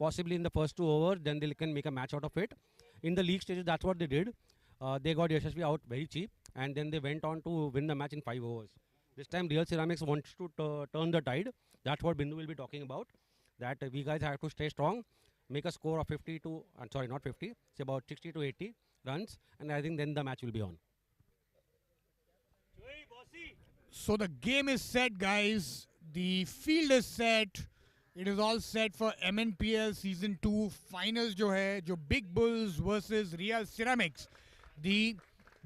possibly in the first 2 overs, then they can make a match out of it. In the league stages, that's what they did. They got Yashasvi out very cheap, and then they went on to win the match in 5 overs. This time, Real Ceramics wants to turn the tide. That's what Bindu will be talking about. That we guys have to stay strong, make a score of 50 to, sorry, not 50, it's about 60 to 80 runs, and I think then the match will be on. So the game is set, guys. The field is set. It is all set for MNPL Season 2 finals जो है, जो Big Bulls versus Real Ceramics. The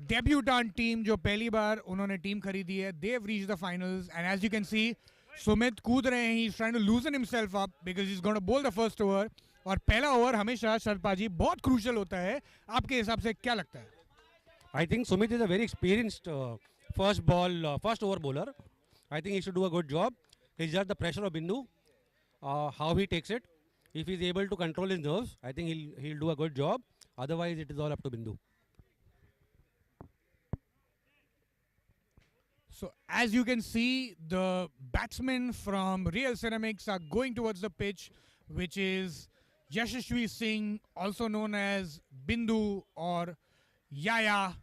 debutant team जो पहली बार उन्होंने team खरीदी है, they've reached the finals, and as you can see, Sumit कूद रहे हैं. He's trying to loosen himself up because he's going to bowl the first over. और पहला ओवर हमेशा शरद पाजी बहुत क्रूशल होता है. आपके हिसाब से क्या लगता है? I think Sumit is a very experienced first over bowler. I think he should do a good job. It's just the pressure of Bindu, how he takes it. If he's able to control his nerves, I think he'll do a good job. Otherwise, it is all up to Bindu. So as you can see, the batsmen from Real Ceramics are going towards the pitch, which is Yashasvi Singh, also known as Bindu or Yaya.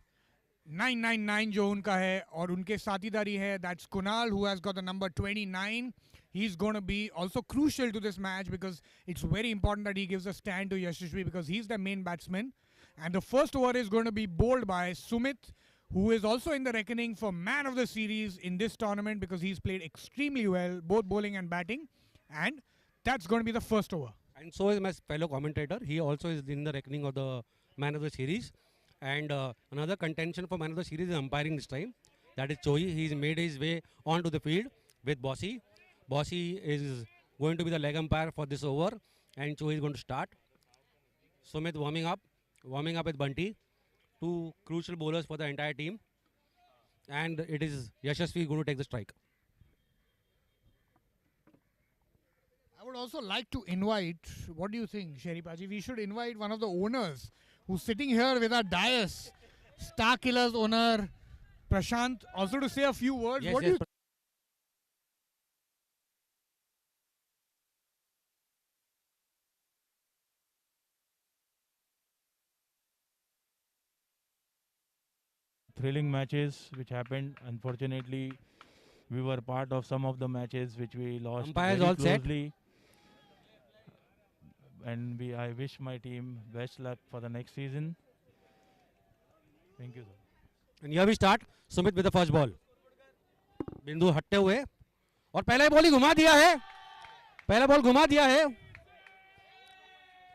999 जो उनका है, और उनके साथीदारी है, that's Kunal, who has got the number 29. He's going to be also crucial to this match because it's very important that he gives a stand to Yashasvi because he's the main batsman. And the first over is going to be bowled by Sumit, who is also in the reckoning for man of the series in this tournament because he's played extremely well, both bowling and batting. And that's going to be the first over. And so is my fellow commentator. He also is in the reckoning of the man of the series. And another contention for man of the series is umpiring this time. That is Choi. He's made his way onto the field with Bossy. Bossy is going to be the leg umpire for this over. And Choi is going to start. Sumit warming up with Bunty. Two crucial bowlers for the entire team. And it is Yashasvi going to take the strike. I would also like to invite, what do you think, Sherry Paji? We should invite one of the owners who's sitting here with our dais, Star Killers owner Prashant, also to say a few words. Yes, What do yes, you thrilling matches which happened. Unfortunately, we were part of some of the matches which we lost Umpires very all set. closely. And I wish my team best luck for the next season. Thank you, sir. And here we start. Sumit with the first ball. बिंदु हटते हुए और पहला ball ही घुमा दिया है. पहला ball घुमा दिया है.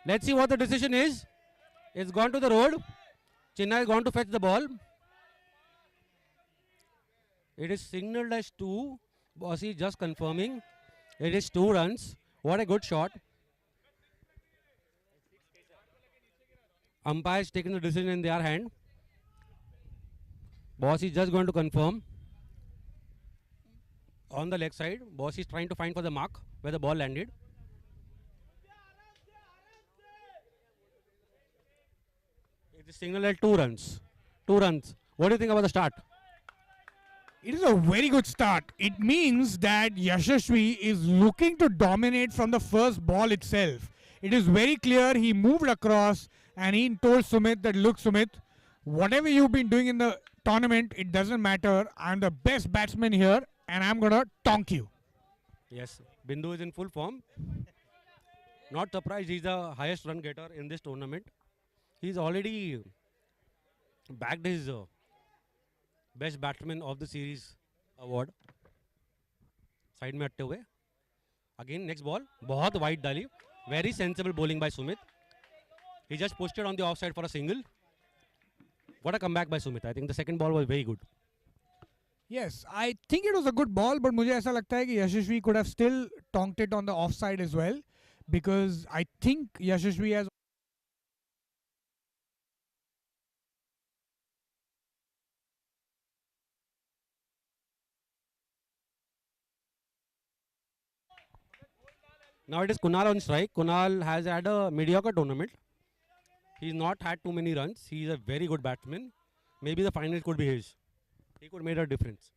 Let's see what the decision is. It's gone to the road. Chinna has gone to fetch the ball. It is signaled as 2. Bossy just confirming. It is 2 runs. What a good shot. Umpires taking the decision in their hand. Boss is just going to confirm. On the leg side, Boss is trying to find for the mark where the ball landed. It is signaled at 2 runs. 2 runs. What do you think about the start? It is a very good start. It means that Yashasvi is looking to dominate from the first ball itself. It is very clear he moved across and he told Sumit that, look Sumit, whatever you've been doing in the tournament, it doesn't matter. I'm the best batsman here and I'm going to tonk you. Yes, Bindu is in full form. Not surprised, he's the highest run getter in this tournament. He's already bagged his best batsman of the series award. Side में हटते हुए. Again next ball, बहुत wide डाली. Very sensible bowling by Sumit. He just pushed it on the offside for a single. What a comeback by Sumit. I think the second ball was very good. Yes, I think it was a good ball, but मुझे ऐसा लगता है कि Yashasvi could have still tonked it on the offside as well, because I think Yashasvi has Now it is Kunal on strike. Kunal has had a mediocre tournament. He's not had too many runs. He's a very good batsman. Maybe the final could be his. He could make a difference.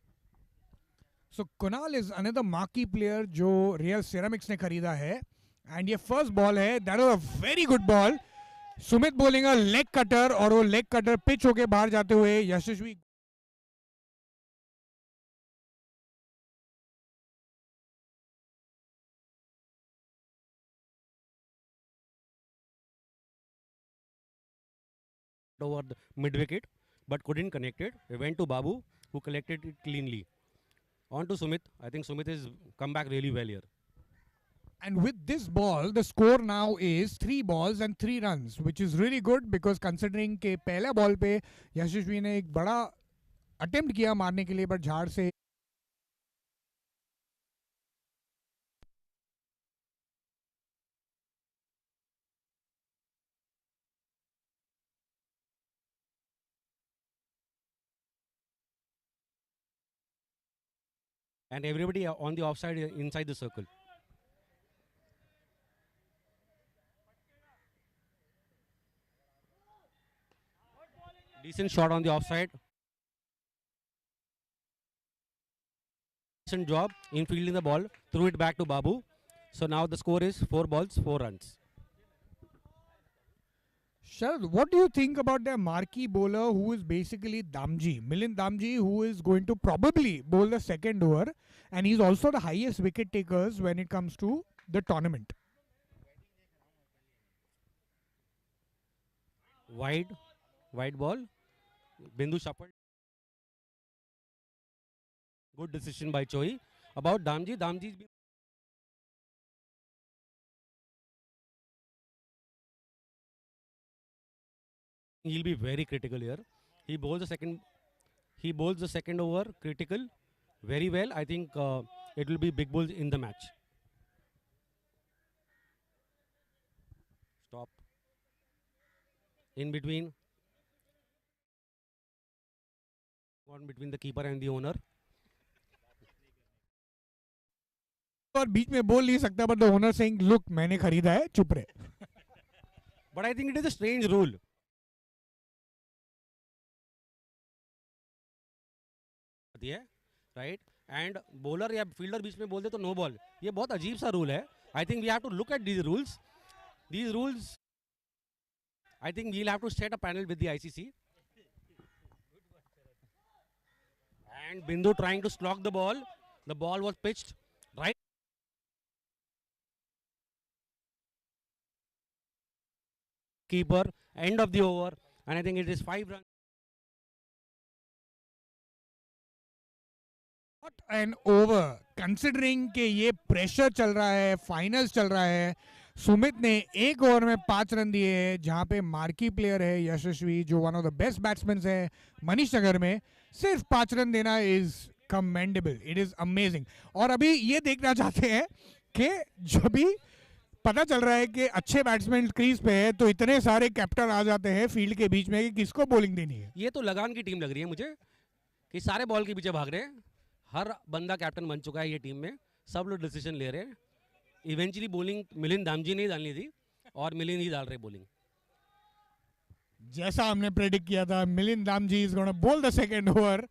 So Kunal is another marquee player जो Real Ceramics ने खरीदा है, and ये first ball है, that was a very good ball. Sumit bowling a leg cutter, और वो leg cutter pitch होके बाहर जाते हुए यशस्वी over the mid wicket, but couldn't connect it. He went to Babu, who collected it cleanly. On to Sumit. I think Sumit has come back really well here. And with this ball, the score now is 3 balls and 3 runs, which is really good because considering के पहले ball पे यशस्वी ने एक बड़ा attempt किया मारने के लिए, बट झाड़ से. And everybody on the offside inside the circle. Decent shot on the offside. Decent job in fielding the ball. Threw it back to Babu. So now the score is 4 balls, 4 runs. Sharad, what do you think about their marquee bowler who is basically Damji, Milind Damji, who is going to probably bowl the second over, and he's also the highest wicket takers when it comes to the tournament? Wide ball. Bindu shuffled. Good decision by Choi. About Damji, Damji's been he'll be very critical here. He bowls the second over critical very well. I think it will be big bulls in the match. Stop. In between. One between the keeper and the owner. और बीच में बोल नहीं सकता, but the owner saying, look, मैंने खरीदा है, चुप रहे. But I think it is a strange rule. Right? And bowler या fielder बीच में बोल दे तो no ball. ये बहुत अजीब सा rule है. I think we have to look at these rules. These rules, I think we'll have to set a panel with the ICC. And Bindu trying to slog the ball. The ball was pitched right. Keeper, end of the over. And I think it is 5 runs. What an over, considering कि ये pressure चल रहा है, finals चल रहा है. सुमित ने एक ओवर में 5 रन दिए हैं, जहां पे मार्की प्लेयर है यशस्वी, जो one of the best batsman है मनीष नगर में. सिर्फ 5 रन देना is commendable, it is amazing. और अभी ये देखना चाहते हैं कि जब भी पता चल रहा है कि अच्छे बैट्समैन क्रीज पे है, तो इतने सारे कैप्टन आ जाते हैं फील्ड के बीच में कि किसको बॉलिंग देनी है. ये तो लगान की टीम लग रही है मुझे कि सारे बॉल के पीछे भाग रहे हैं. हर बंदा कैप्टन बन चुका है ये टीम में. सब लोग डिसीजन ले रहे हैं. इवेंचुअली बॉलिंग मिलिंद दामजी ने डालनी थी और मिलिंद ही डाल रहे बॉलिंग. जैसा हमने प्रेडिक्ट किया था, Milind Damji is gonna bowl the second over.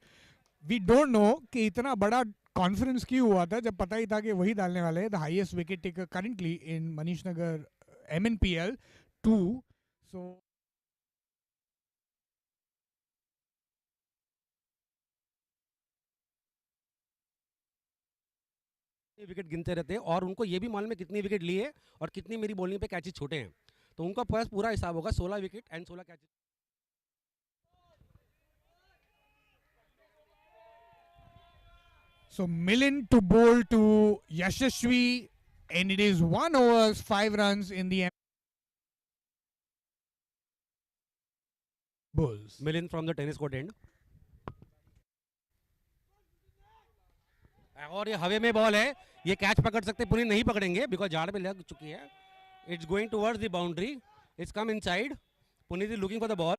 We don't know कि इतना बड़ा कॉन्फिडेंस क्यों हुआ था जब पता ही था कि वही डालने वाले हैं. The highest wicket taker currently in Manish Nagar MNPL 2. So wicket गिनते रहते हैं और उनको ये भी मालूम है कितनी विकेट लिए और कितनी मेरी बॉलिंग पे कैचेस छोटे हैं. तो उनका पास पूरा हिसाब होगा. 16 wicket and 16 catches. So Milind to bowl to Yashasvi, and it is 1 over 5 runs in the Bulls. Milind from the tennis court and. और ये हवे में बॉल है. ये कैच पकड़ सकते, पुनी नहीं पकड़ेंगे बिकॉज झाड़ पे लग चुकी है. It's going towards the boundary. It's come inside. Puneet is looking for the ball.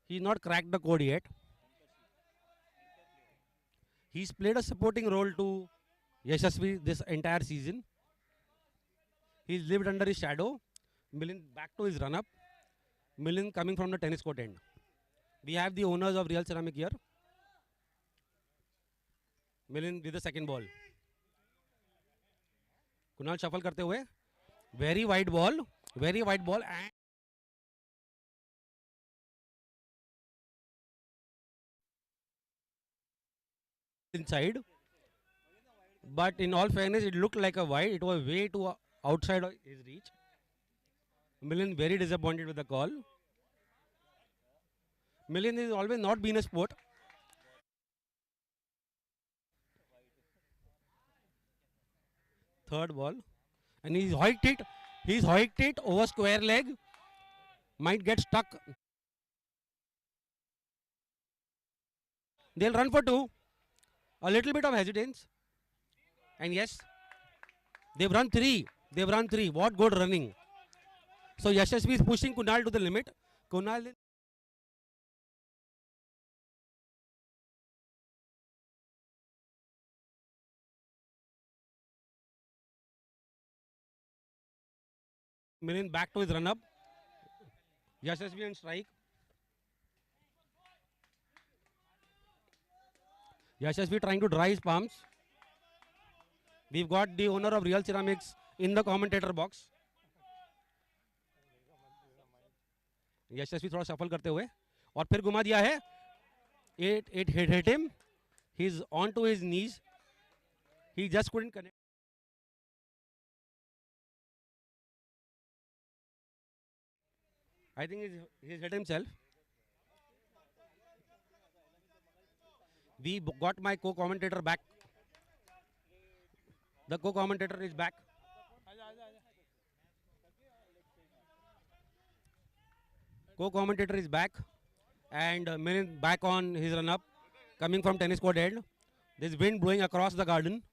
He's not cracked the code yet. He's played a supporting role to Yashasvi this entire season. He's lived under his shadow. Milind back to his run-up. Milind coming from the tennis court end. We have the owners of Real Ceramic here. Milind with the second ball. Kunal shuffle करते हुए. Very wide ball. Very wide ball. And inside. But in all fairness, it looked like a wide. It was way too outside of his reach. Milind very disappointed with the call. Milind has always not been a sport. Third ball. And he's hiked it. He's hiked it over square leg. Might get stuck. They'll run for two. A little bit of hesitance. And yes, they've run three. They've run three. What good running. So Yashasvi is pushing Kunal to the limit. Kunal. Milind back to his run-up. Yashasvi and strike. Yashasvi trying to dry his palms. We've got the owner of Real Ceramics in the commentator box. यशस्वी थोड़ा सफल करते हुए और फिर घुमा दिया है. It hit him. He's on to his knees. He just couldn't connect. I think he's hit himself. We got my co-commentator back. The co-commentator is back. Co-commentator is back. And Milind back on his run-up. Coming from tennis court end. There's wind blowing across the garden.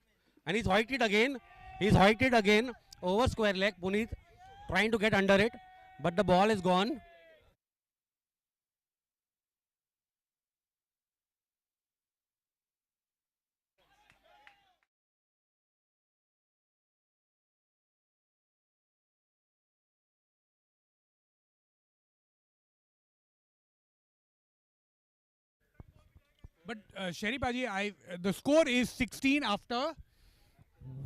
And he's hiked it again. He's hiked it again. Over square leg. Puneet trying to get under it. But the ball is gone. But Sherry Paji, the score is 16 after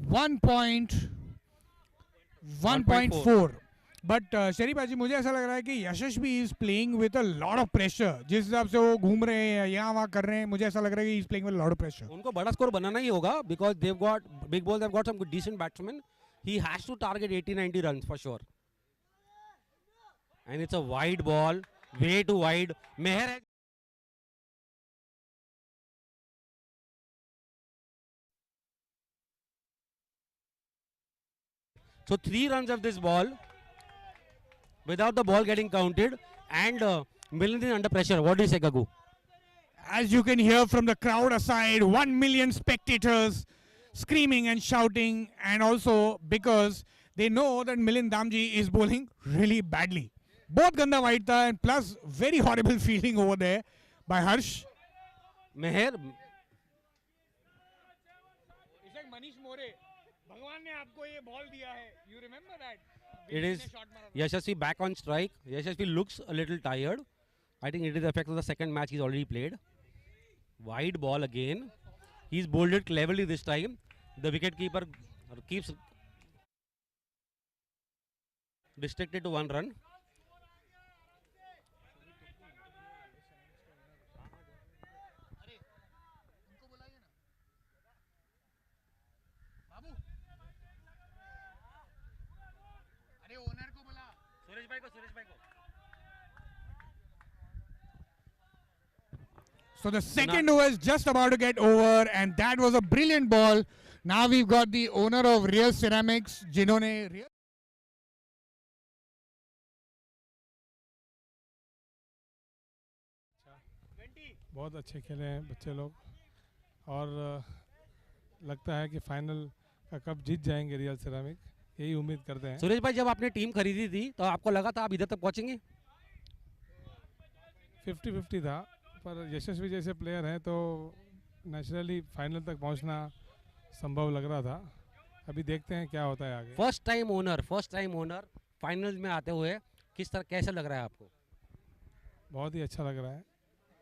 1.4. But Sherry Paji, मुझे ऐसा लग रहा है कि यशस्वी is playing with a lot of pressure. जिस हिसाब से वो घूम रहे हैं यहाँ वहाँ कर रहे हैं, मुझे ऐसा लग रहा है कि he's playing with a lot of pressure. उनको बड़ा स्कोर बनाना ही होगा because they've got big balls. They've got some good decent batsmen. He has to target 80-90 runs for sure. And it's a wide ball, way too wide. Meher. So 3 runs of this ball without the ball getting counted, and Milind is under pressure. What do you say, Gagu? As you can hear from the crowd aside, 1 million spectators screaming and shouting, and also because they know that Milind Damji is bowling really badly. Both ganda wide tha, and plus very horrible fielding over there by Harsh. Meher. It's like Manish More. भगवान ने आपको ये ball दिया है. You remember that? It is Yashasvi back on strike. Yashasvi looks a little tired. I think it is the effect of the second match he's already played. Wide ball again. He's bowled it cleverly this time. The wicket keeper keeps restricted to 1 run. So the second over is just about to get over, and that was a brilliant ball. Now we've got the owner of Real Ceramics, जिन्होंने बहुत अच्छे खेले हैं बच्चे लोग, और लगता है कि फाइनल का कप जीत जाएंगे रियल सेरामिक, यही उम्मीद करते हैं. सुरेश भाई, जब आपने टीम खरीदी थी तो आपको लगा था आप इधर तक पहुंचेंगे? 50-50 था, पर यशस्वी जैसे प्लेयर हैं तो नेचुरली फाइनल तक पहुंचना संभव लग रहा था. अभी देखते हैं क्या होता है आगे. फर्स्ट टाइम ओनर फाइनल में आते हुए किस तरह कैसा लग रहा है आपको? बहुत ही अच्छा लग रहा है.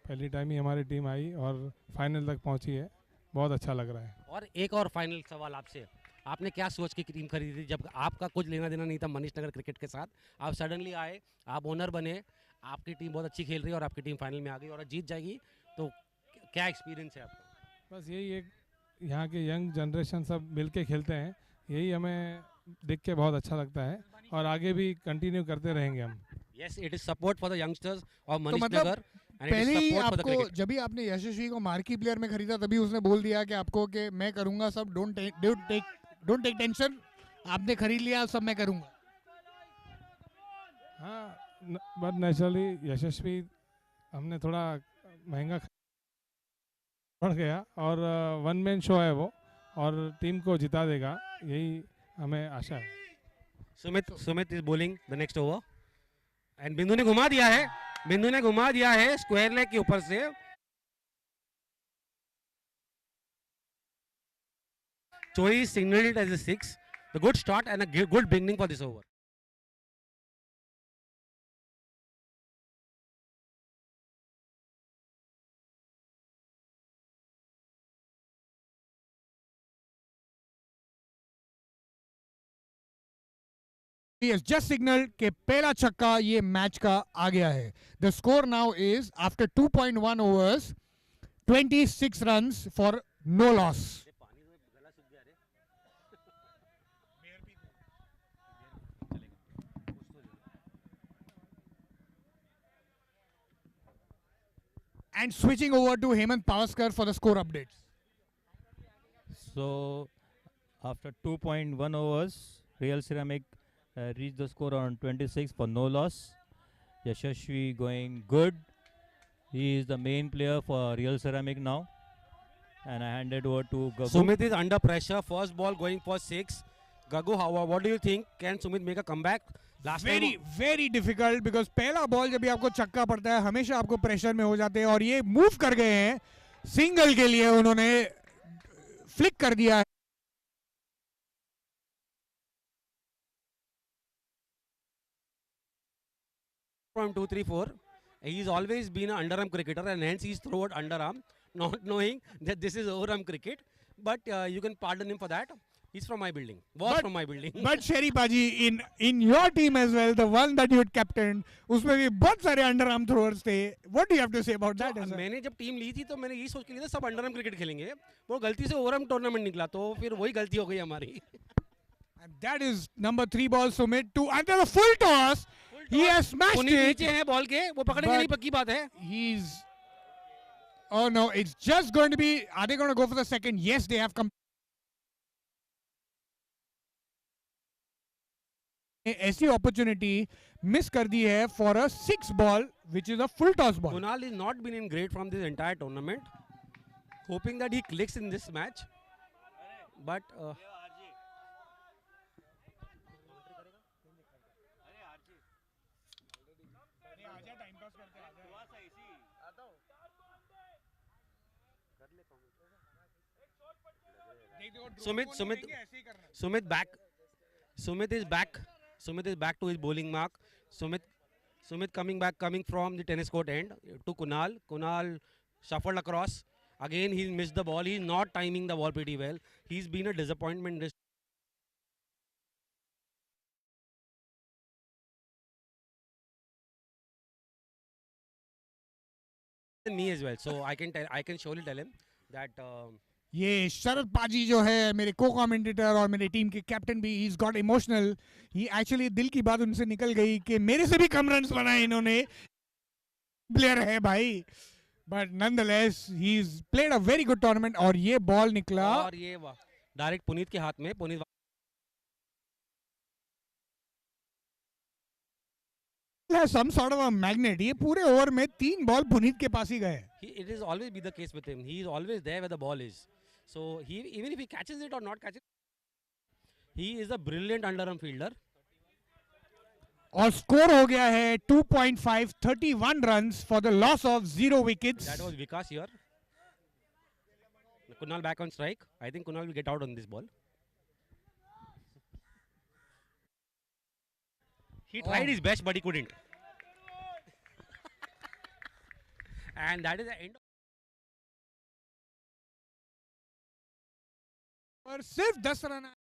पहली टाइम ही हमारी टीम आई और फाइनल तक पहुंची है. बहुत अच्छा लग रहा है. और एक और फाइनल सवाल आपसे, आपने क्या सोच के टीम खरीदी थी जब आपका कुछ लेना देना नहीं था मनीष नगर क्रिकेट के साथ? आप सडनली आए, आप ओनर बने, आपकी टीम बहुत अच्छी खेल रही है और आपकी टीम फाइनल में आ गई और जीत जाएगी, तो क्या एक्सपीरियंस है आपका? बस यही एक यहाँ के यंग जनरेशन सब मिल के खेलते हैं, यही हमें देख के बहुत अच्छा लगता है और आगे भी कंटिन्यू करते रहेंगे हम. Yes, it is support for the youngsters और मनीष मतलब नगर. पहले ही आपको, जब भी आपने यशस्वी को मार्की प्लेयर में खरीदा तभी उसने बोल दिया कि आपको कि मैं करूंगा सब, डोंट टेक टेंशन, आपने खरीद लिया सब मैं करूंगा. हाँ, बट नेचुरली यशस्वी हमने थोड़ा महंगा पड़ गया और वन मैन शो है वो और टीम को जिता देगा, यही हमें आशा है. Sumit is bowling the next over and बिंदु ने घुमा दिया है स्क्वायर लेग के ऊपर से. Choi signaled it as a 6. The good start and a good beginning for this over. He has just signaled कि पहला छक्का ये मैच का आ गया है. The score now is after 2.1 overs, 26 runs for no loss. And switching over to Hemant Pavaskar for the score updates. So, after 2.1 overs, Real Ceramic reached the score on 26 for no loss. Yashashvi going good. He is the main player for Real Ceramic now. And I hand it over to Gagu. Sumit is under pressure. First ball going for 6. Gagu, what do you think? Can Sumit make a comeback? Very difficult because पहला ball जब भी आपको छक्का पड़ता है हमेशा आपको pressure में हो जाते हैं और ये मूव कर गए हैं सिंगल के लिए, उन्होंने फ्लिक कर दिया है. From 2, 3, 4. He's always been an underarm cricketer and hence he's thrown underarm, not knowing that this is overarm cricket. But you can pardon him for that. He's from my building. From my building. But Sherry Paji, in your team as well, the one that you had captained, उसमें भी बहुत सारे underarm throwers थे. What do you have to say about that? मैंने जब team ली थी तो मैंने यही सोच के लिया था सब अंडरआर्म क्रिकेट खेलेंगे, वो गलती से ओवरआर्म टूर्नामेंट निकला तो फिर वही गलती हो गई हमारी. And that is number 3 ball Sumit to under the full toss. He has smashed it. नीचे हैं बॉल के, वो पकड़ेंगे नहीं पक्की बात है. He's oh no, it's just going to be, are they going to go for the second? Yes, they have come. ऐसी opportunity miss कर दी है for a 6 ball which is a full toss ball. Kunal is not been in great from this entire tournament. Hoping that he clicks in this match. But Sumit back. Sumit is back. Sumit is back to his bowling mark. Sumit coming from the tennis court end to Kunal. Kunal shuffled across. Again, he missed the ball. He's not timing the ball pretty well. He's been a disappointment this. Me as well. So I can surely tell him that. ये शरद पाजी जो है मेरे को commentator और मेरे team के captain भी, he's got emotional. He actually दिल की बात उनसे निकल गई कि मेरे से भी कम रन्स बनाए इन्होंने, प्लेयर है भाई. But nonetheless, he's played a very good tournament और ये बॉल निकला और ये डायरेक्ट पुनीत के हाथ में. Puneet has some sort of a magnet. ये पूरे ओवर में 3 बॉल पुनीत के पास ही गए. It is always be the case with him. He is always there where the ball is. So even if he catches it or not catches it, he is a brilliant underarm fielder. और score हो गया है 2.5, 31 runs for the loss of 0 wickets. That was Vikas here. Kunal back on strike. I think Kunal will get out on this ball. He tried his best, but he couldn't. And that is the end. और सिर्फ 10 run आए।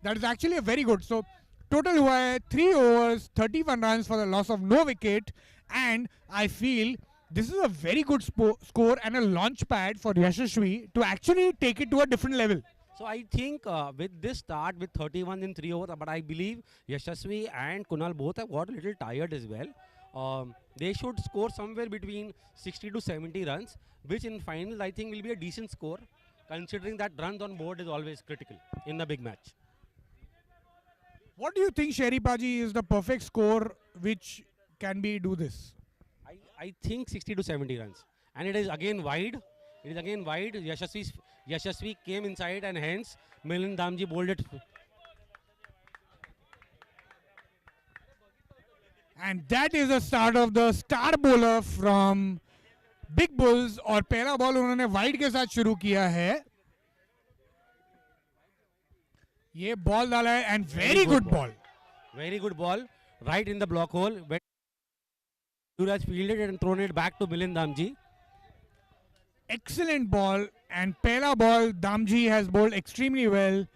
That is actually a very good. So total हुआ है 3 overs, 31 runs for the loss of no wicket, and I feel this is a very good score and a launch pad for Yashasvi to actually take it to a different level. So I think with this start with 31 in 3 overs, but I believe Yashasvi and Kunal both have got a little tired as well. They should score somewhere between 60 to 70 runs, which in finals I think will be a decent score, considering that runs on board is always critical in a big match. What do you think, Sherry Paji, is the perfect score which can be do this? I think 60 to 70 runs. And it is again wide. It is again wide. Yashasvi came inside and hence Milind Damji bowled it. And that is the start of the star bowler from Big Bulls. और पहला ball उन्होंने wide के साथ शुरू किया है. ये ball डाला है and very good ball. Very good ball. Right in the block hole. Suraj fielded it and thrown it back to Milind Damji. Excellent ball, and pehla ball Damji has bowled extremely well.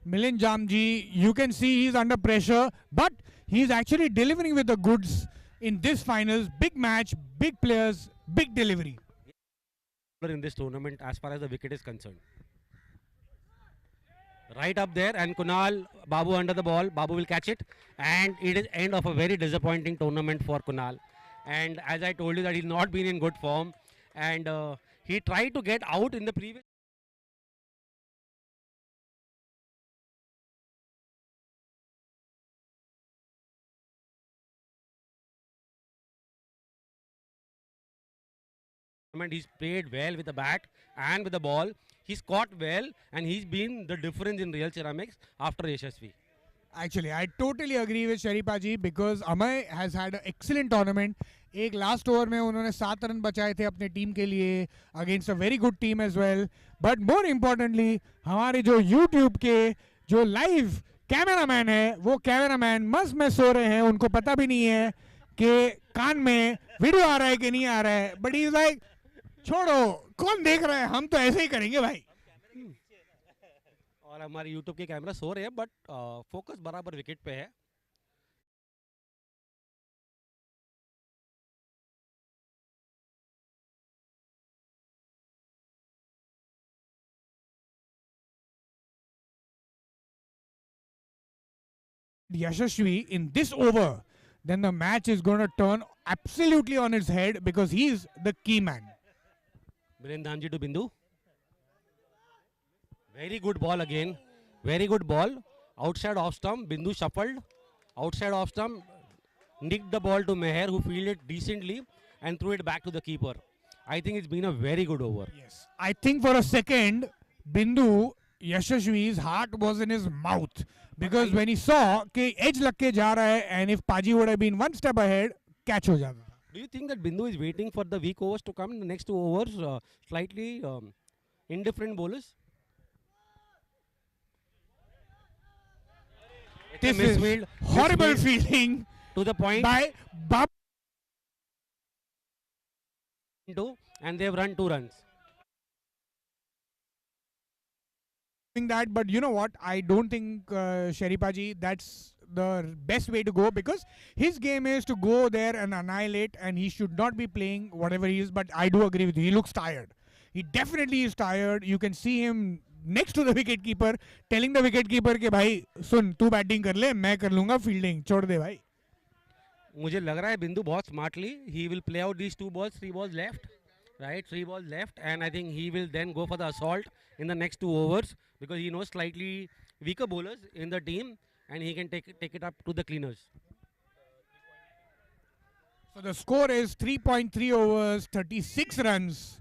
Milind Damji, you can see he's under pressure, but he's actually delivering with the goods in this finals. Big match, big players, big delivery. In this tournament as far as the wicket is concerned. Right up there, and Kunal, Babu under the ball. Babu will catch it, and it is end of a very disappointing tournament for Kunal. And as I told you that he's not been in good form, and he tried to get out in the previous. He's played well with the bat and with the ball. He's caught well, and he's been the difference in Real Ceramics after Yashasvi. Actually, I totally agree with Sharipa ji because Amay has had an excellent tournament. एक last over में उन्होंने 7 run बचाए थे अपने team के लिए against a very good team as well. But more importantly हमारे जो यूट्यूब के जो लाइव कैमरामैन है वो कैमरामैन मस्त में सो रहे हैं. उनको पता भी नहीं है कि कान में वीडियो आ रहा है कि नहीं आ रहा है. बट ही इज लाइक छोड़ो कौन देख रहा है, हम तो ऐसे ही करेंगे भाई. और हमारे यूट्यूब के कैमरा सो रहे हैं बट फोकस बराबर विकेट पे है. Yashasvi in this over, then the match is going to turn absolutely on its head because he's the key man. Milind Damji to Bindu. Very good ball again. Very good ball. Outside off stump. Bindu shuffled. Outside off stump. Nicked the ball to Meher, who fielded decently and threw it back to the keeper. I think it's been a very good over. Yes. I think for a second, Bindu, Yashasvi's heart was in his mouth. Because when he saw कि edge लग के जा रहा है and if Paji would have been one step ahead, catch हो जाता. Do you think that Bindu is waiting for the weak overs to come in the next 2 overs? Slightly indifferent bowlers? This is horrible fielding to the point by Babu. And they've run 2 runs. That, but you know what? I don't think Sharipa ji that's the best way to go because his game is to go there and annihilate, and he should not be playing whatever he is. But I do agree with you. He looks tired. He definitely is tired. You can see him next to the wicket keeper telling the wicket keeper कि भाई सुन तू batting कर ले मैं कर लूंगा fielding छोड़ दे भाई. मुझे लग रहा है बिंदु बहुत smartly he will play out these 2 balls, 3 balls left, right? 3 balls left, and I think he will then go for the assault in the next 2 overs because he knows slightly weaker bowlers in the team and he can take it up to the cleaners. So the score is 3.3 overs, 36 runs.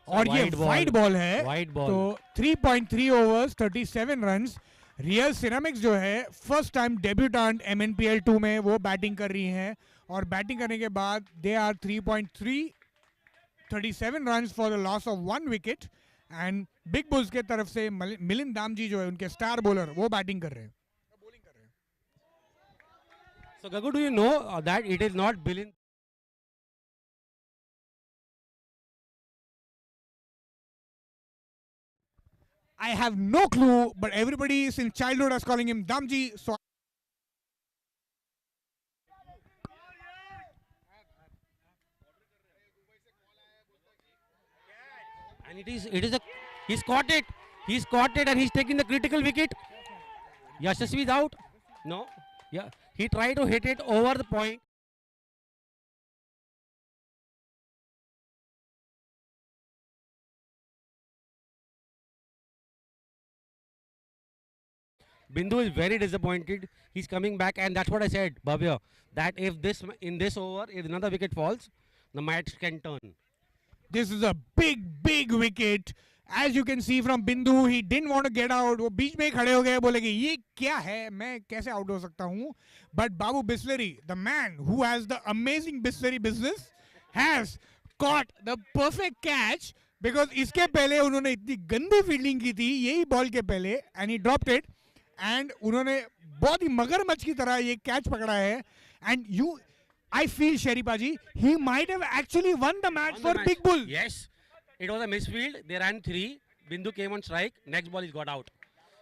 और ये wide ball है, wide ball. तो 3.3 overs 37 runs. Real ceramics जो है first time debutant MNPL 2 में वो batting कर रही हैं, और बैटिंग करने के बाद they are 3.337 runs for the loss of 1 wicket. And big bulls के तरफ से मिलिंद दामजी जो है उनके स्टार बॉलर वो बैटिंग कर रहे हैं. So Gagu, do you know that it is not Bilin? I have no clue, but everybody since childhood is calling him Damji. So And he's caught it. He's caught it and he's taking the critical wicket. Yashasvi is out. No. Yeah. He tried to hit it over the point. Bindu is very disappointed. He's coming back, and that's what I said, Bhavya, that if in this over, if another wicket falls, the match can turn. this is a big wicket. As you can see from Bindu, he didn't want to get out. वो बीच में ही खड़े हो गए, बोले कि ये क्या है, मैं कैसे आउट हो सकता हूँ. But Babu Bisleri, the man who has the amazing Bisleri business, has caught the perfect catch, because इसके पहले उन्होंने इतनी गंदी फील्डिंग की थी यही बॉल के पहले, and he dropped it. And उन्होंने बहुत ही मगरमच्छ की तरह ये कैच पकड़ा है. And I feel, Sheripaji, he might have actually won the match for Big Bull. Yes, it was a misfield. They ran 3. Bindu came on strike. Next ball is got out.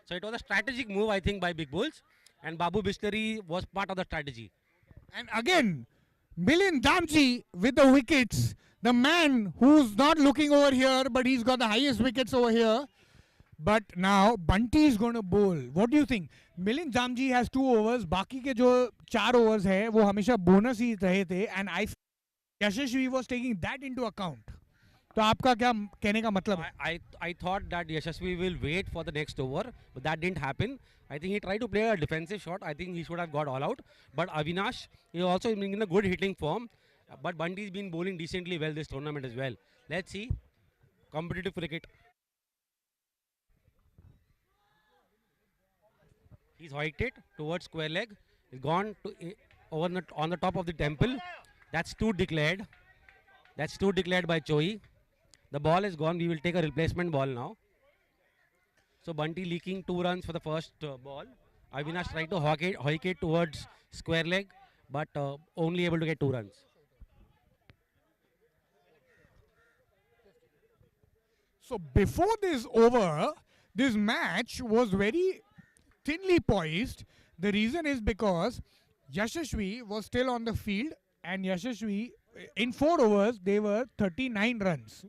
So it was a strategic move, I think, by Big Bulls. And Babu Bisleri was part of the strategy. And again, Milind Damji with the wickets. The man who's not looking over here, but he's got the highest wickets over here. But now Bunty is going to bowl. What do you think? Milind Damji has 2 overs. बाकी के जो 4 overs है वो हमेशा bonus ही रहे थे. And Yashasvi was taking that into account. तो आपका क्या कहने का मतलब है? I thought that Yashasvi will wait for the next over, but that didn't happen. I think he tried to play a defensive shot. I think he should have got all out. But Avinash is also in a good hitting form. But Bunty's been bowling decently well this tournament as well. Let's see. Competitive cricket. He's hiked it towards square leg. He's gone to on the top of the temple. That's 2 declared. That's 2 declared by Choi. The ball is gone. We will take a replacement ball now. So Bunty leaking 2 runs for the first ball. Avinash tried to hike it towards square leg, but only able to get 2 runs. So before this over, this match was very thinly poised. The reason is because Yashasvi was still on the field, and Yashasvi in 4 overs they were 39 runs.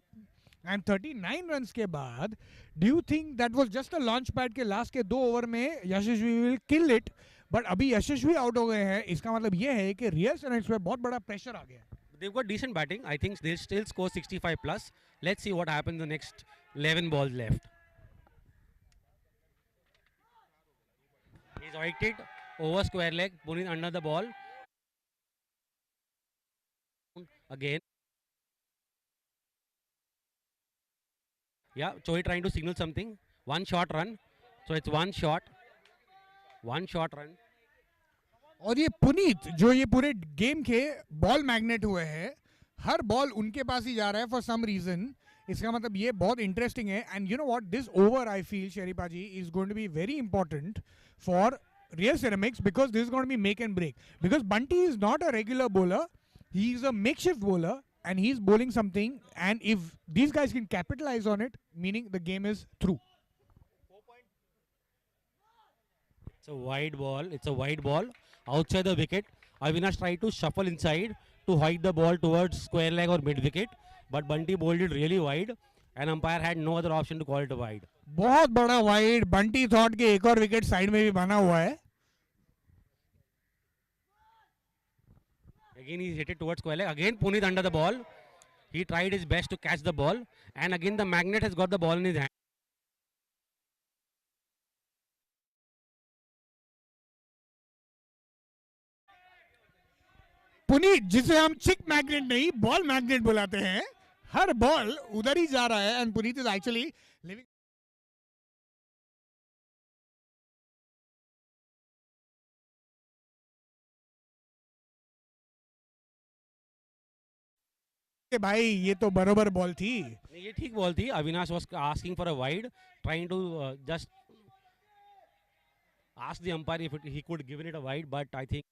And 39 runs के बाद, do you think that was just a launch pad के last के 2 over में Yashasvi will kill it? But अभी Yashasvi out हो गए हैं, इसका मतलब ये है कि Real Ceramics पे बहुत बड़ा pressure आ गया. They've got decent batting. I think they'll still score 65 plus. Let's see what happens the next 11 balls left. He's hiked it over square leg, pulling under the ball. Again. Yeah, Choi trying to signal something. 1 shot run. So it's 1 shot. 1 shot run. और ये पुनीत जो ये पूरे game के ball magnet हुए हैं, हर ball उनके पास ही जा रहा है फॉर सम रीजन. इसका मतलब ये बहुत इंटरेस्टिंग है. And you know what, this over I feel Sheripa ji is going to be very important for Real Ceramics, because this is going to be make and break. Because Bunty is not a regular bowler, he is a makeshift bowler, and he's bowling something, and if these guys can capitalize on it, meaning the game is through. It's a wide ball. It's a wide ball outside the wicket. Avinash tried to shuffle inside to hike the ball towards square leg or mid wicket, but Bunty bowled it really wide, and umpire had no other option to call it a wide. बहुत बड़ा wide. Bunty thought के एक और wicket side में भी बना हुआ है. Again he's hit it towards square leg. Again Puneet under the ball. He tried his best to catch the ball, and again the magnet has got the ball in his hand. Puneet जिसे हम चिक magnet नहीं ball magnet बुलाते हैं, हर ball उधर ही जा रहा है and Puneet is actually living भाई ये तो बरोबर बॉल थी. नहीं, ये ठीक बॉल थी. Avinash was asking for a wide, trying to just ask the umpire if he could give it a wide, but I think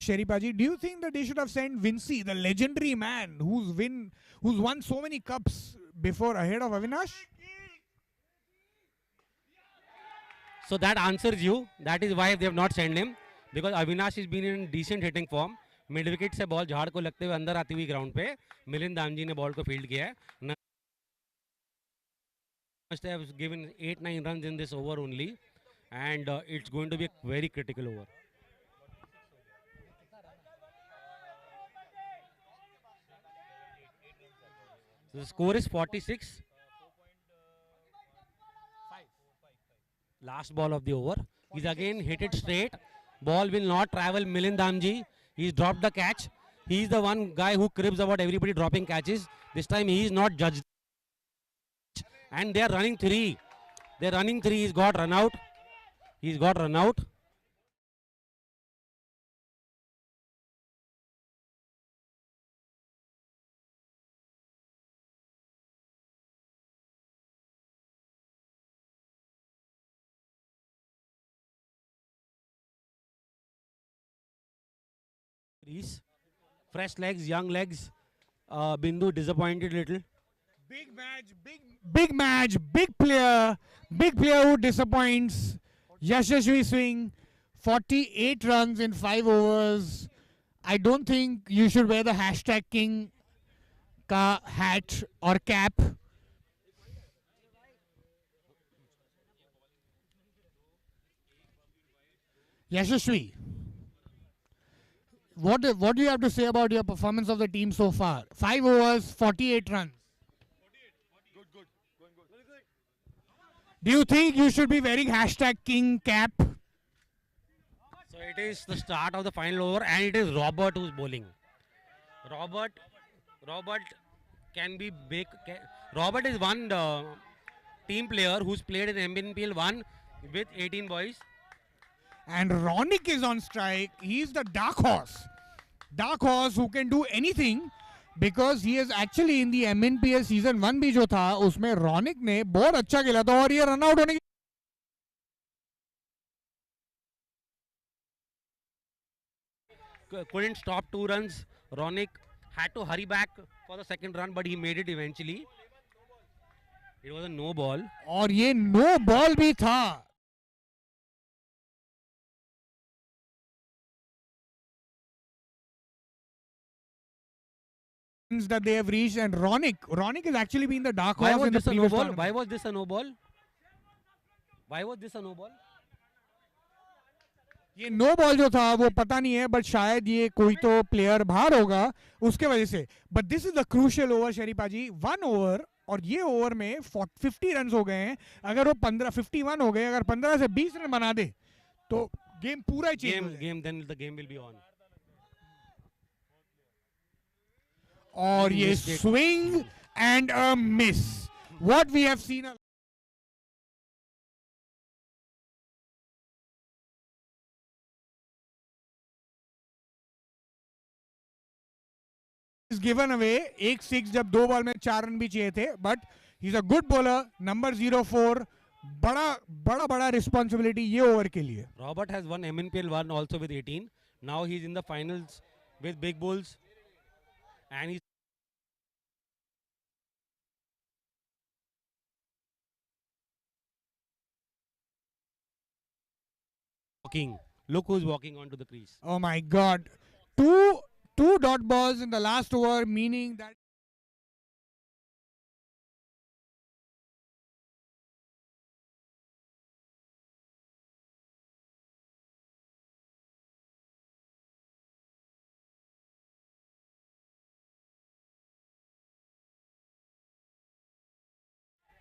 Sheripaji, do you think that they should have sent Vinci, the legendary man who's won so many cups before, ahead of Avinash? so. That answers you. That is why they have not sent him, because Avinash has been in decent hitting form. Mid wicket से ball झाड़ को लगते हुए अंदर आती हुई ground पे मिलिंद दामजी ने बॉल को फील्ड किया है. Must have given 8-9 runs in this over only, and it's going to be a very critical over. So the score is 46. Last ball of the over. He's again hit it straight. Ball will not travel. Milind Damji. He's dropped the catch. He's the one guy who cribs about everybody dropping catches. This time he is not judged. And they are running three. They're running three. He's got run out. He's got run out. Fresh legs, young legs. Bindu disappointed little. Big match, big player who disappoints. Yashasvi swing, 48 runs in 5 overs. I don't think you should wear the hashtag king ka hat or cap. Yashasvi, what do you have to say about your performance of the team so far? 5 overs, 48 runs. Do you think you should be wearing hashtag king cap? So it is the start of the final over, and it is Robert who's bowling. Robert can be big. Robert is one team player who's played in MNPL 1 with 18 boys. And Ronik is on strike. He's the dark horse. Dark horse who can do anything. Because he is actually in the MNPL season 1 भी जो था उसमें रॉनिक ने बहुत अच्छा खेला था और ये रन आउट होने couldn't stop 2 runs. Ronik had to hurry back for the second run, but he made it eventually. It was a no ball. और ये नो बॉल भी था. That they have reached, and Ronik has actually been the dark horse in the previous tournament. Why was this a no ball? Why was this a no ball? ये no ball जो था वो पता नहीं है but शायद ये कोई तो प्लेयर बाहर होगा उसके वजह से. But this is the crucial over शरीफा जी. 1 ओवर और ये ओवर में 50 रन हो गए हैं. अगर वो 51 हो गए, अगर 15 से 20 रन बना दे तो गेम पूरा ही चेंज हो जाए. Then the game will be on. और ये swing and a miss. What we have seen is given away. एक 6 जब 2 बॉल में 4 रन भी चाहिए थे. But he is a good bowler. Number 04. बड़ा रिस्पॉन्सिबिलिटी ये ओवर के लिए. Robert has won MNPL 1 also with 18. Now he's in the finals with big bulls, and he's walking. Look who's walking onto the crease. Oh my God. Two dot balls in the last over, meaning that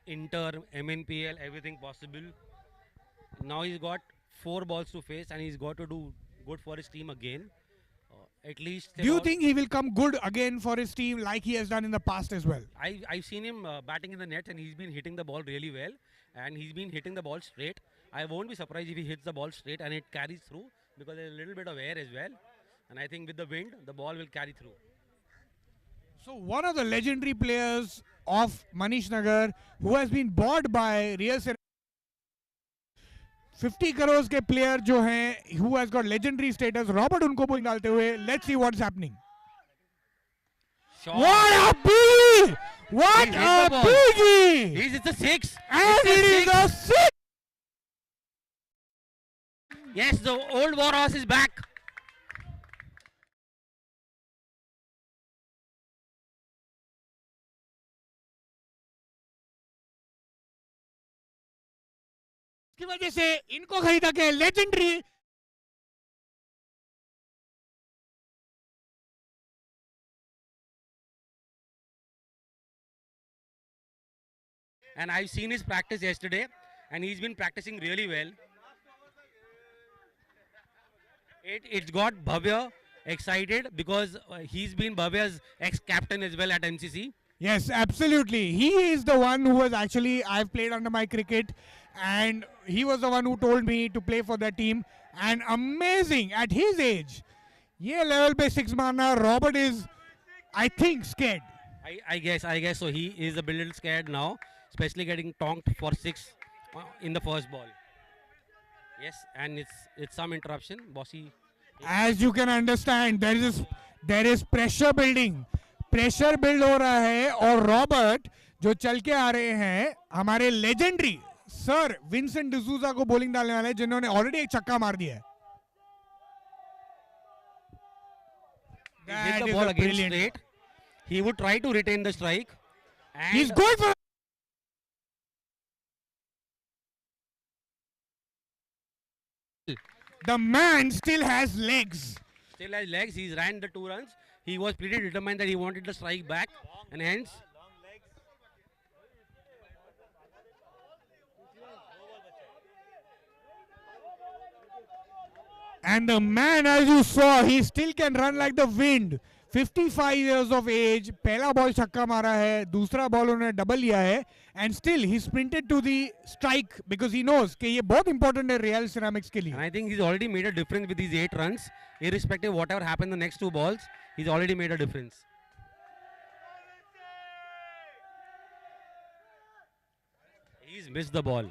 Inter, MNPL, everything possible. Now he's got 4 balls to face, and he's got to do good for his team again. at least. Do you think he will come good again for his team like he has done in the past as well? I've seen him batting in the net, and he's been hitting the ball really well, and he's been hitting the ball straight. I won't be surprised if he hits the ball straight and it carries through, because there's a little bit of air as well, and I think with the wind the ball will carry through. So one of the legendary players of Manish Nagar who has been bought by Real Ceramics, 50 crores के player जो हैं who has got legendary status, Robert उनको bowling डालते हुए, let's see what's happening. Shot. What a biggie! What He's hit the a ball. biggie! It's a six. And it is a six! Yes, the old war horse is back. की वजह से इनको खरीदा के legendary And I've seen his practice yesterday, and he's been practicing really well. It's got Bhavya excited because he's been Bhavya's ex-captain as well at MCC. Yes, absolutely. He is the one who was actually, I've played under my cricket, and he was the one who told me to play for that team. And amazing at his age. ये level पे six मारना, Robert is, I think, scared. I guess so. He is a little scared now, especially getting tonked for six in the first ball. Yes, and it's some interruption. Bossy. As you can understand, there is pressure building. Pressure build हो रहा है और Robert जो चल के आ रहे हैं हमारे लेजेंडरी सर विंसेंट डिसूजा को बॉलिंग डालने वाले हैं जिन्होंने ऑलरेडी एक छक्का मार दिया है. He hit the ball again straight. He would try to retain the strike. And He's going for. The man still has legs. Still has legs. He's ran the 2 runs. He was pretty determined that he wanted the strike back, and hence. And the man, as you saw, he still can run like the wind. 55 years of age. पहला ball छक्का मारा है, दूसरा ball उन्होंने double लिया है, and still he sprinted to the strike because he knows कि ये बहुत important है Real Ceramics के लिए. And I think he's already made a difference with these 8 runs, irrespective of whatever happened the next 2 balls. He's already made a difference. He's missed the ball.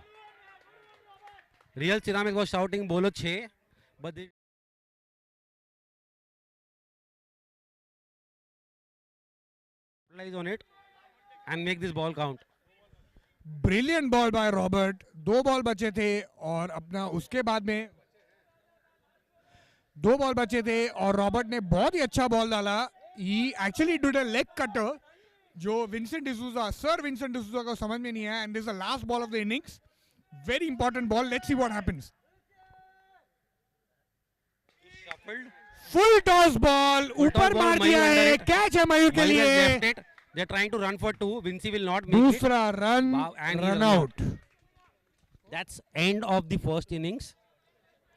Real Ceramics was shouting "Bolo 6," but they capitalize on it and make this ball count. Brilliant ball by Robert. 2 ball बचे थे और अपना उसके बाद में 2 ball बचे थे और रॉबर्ट ने बहुत ही अच्छा बॉल डाला. He actually did a leg cutter जो Vincent D'Souza sir Vincent D'Souza को समझ में नहीं आया. And this is the last ball of the innings. Very important ball. Let's see what happens. Shuffled. Full toss ball. ऊपर ball, मार Mayu दिया under है. it. कैच है मयूर के Mayu has लिए. left it. They're trying to run for 2. Vinci will not make it. दूसरा run Wow, and he's run run out. That's end of the first innings,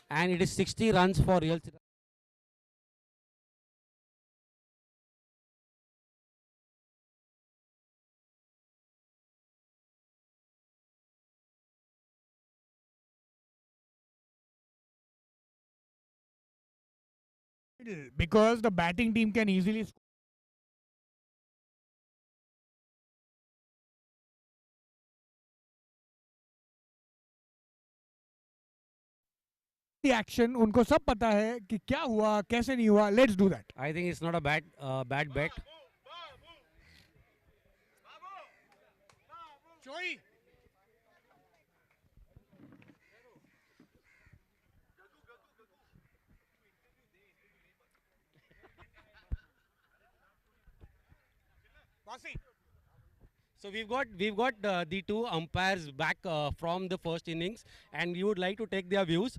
and it is 60 runs for Real Ceramics. Because the batting team can easily score. The action उनको सब पता है कि क्या हुआ कैसे नहीं हुआ. Let's do that. I think it's not a bad bet. So we've got the 2 umpires back from the first innings, and we would like to take their views.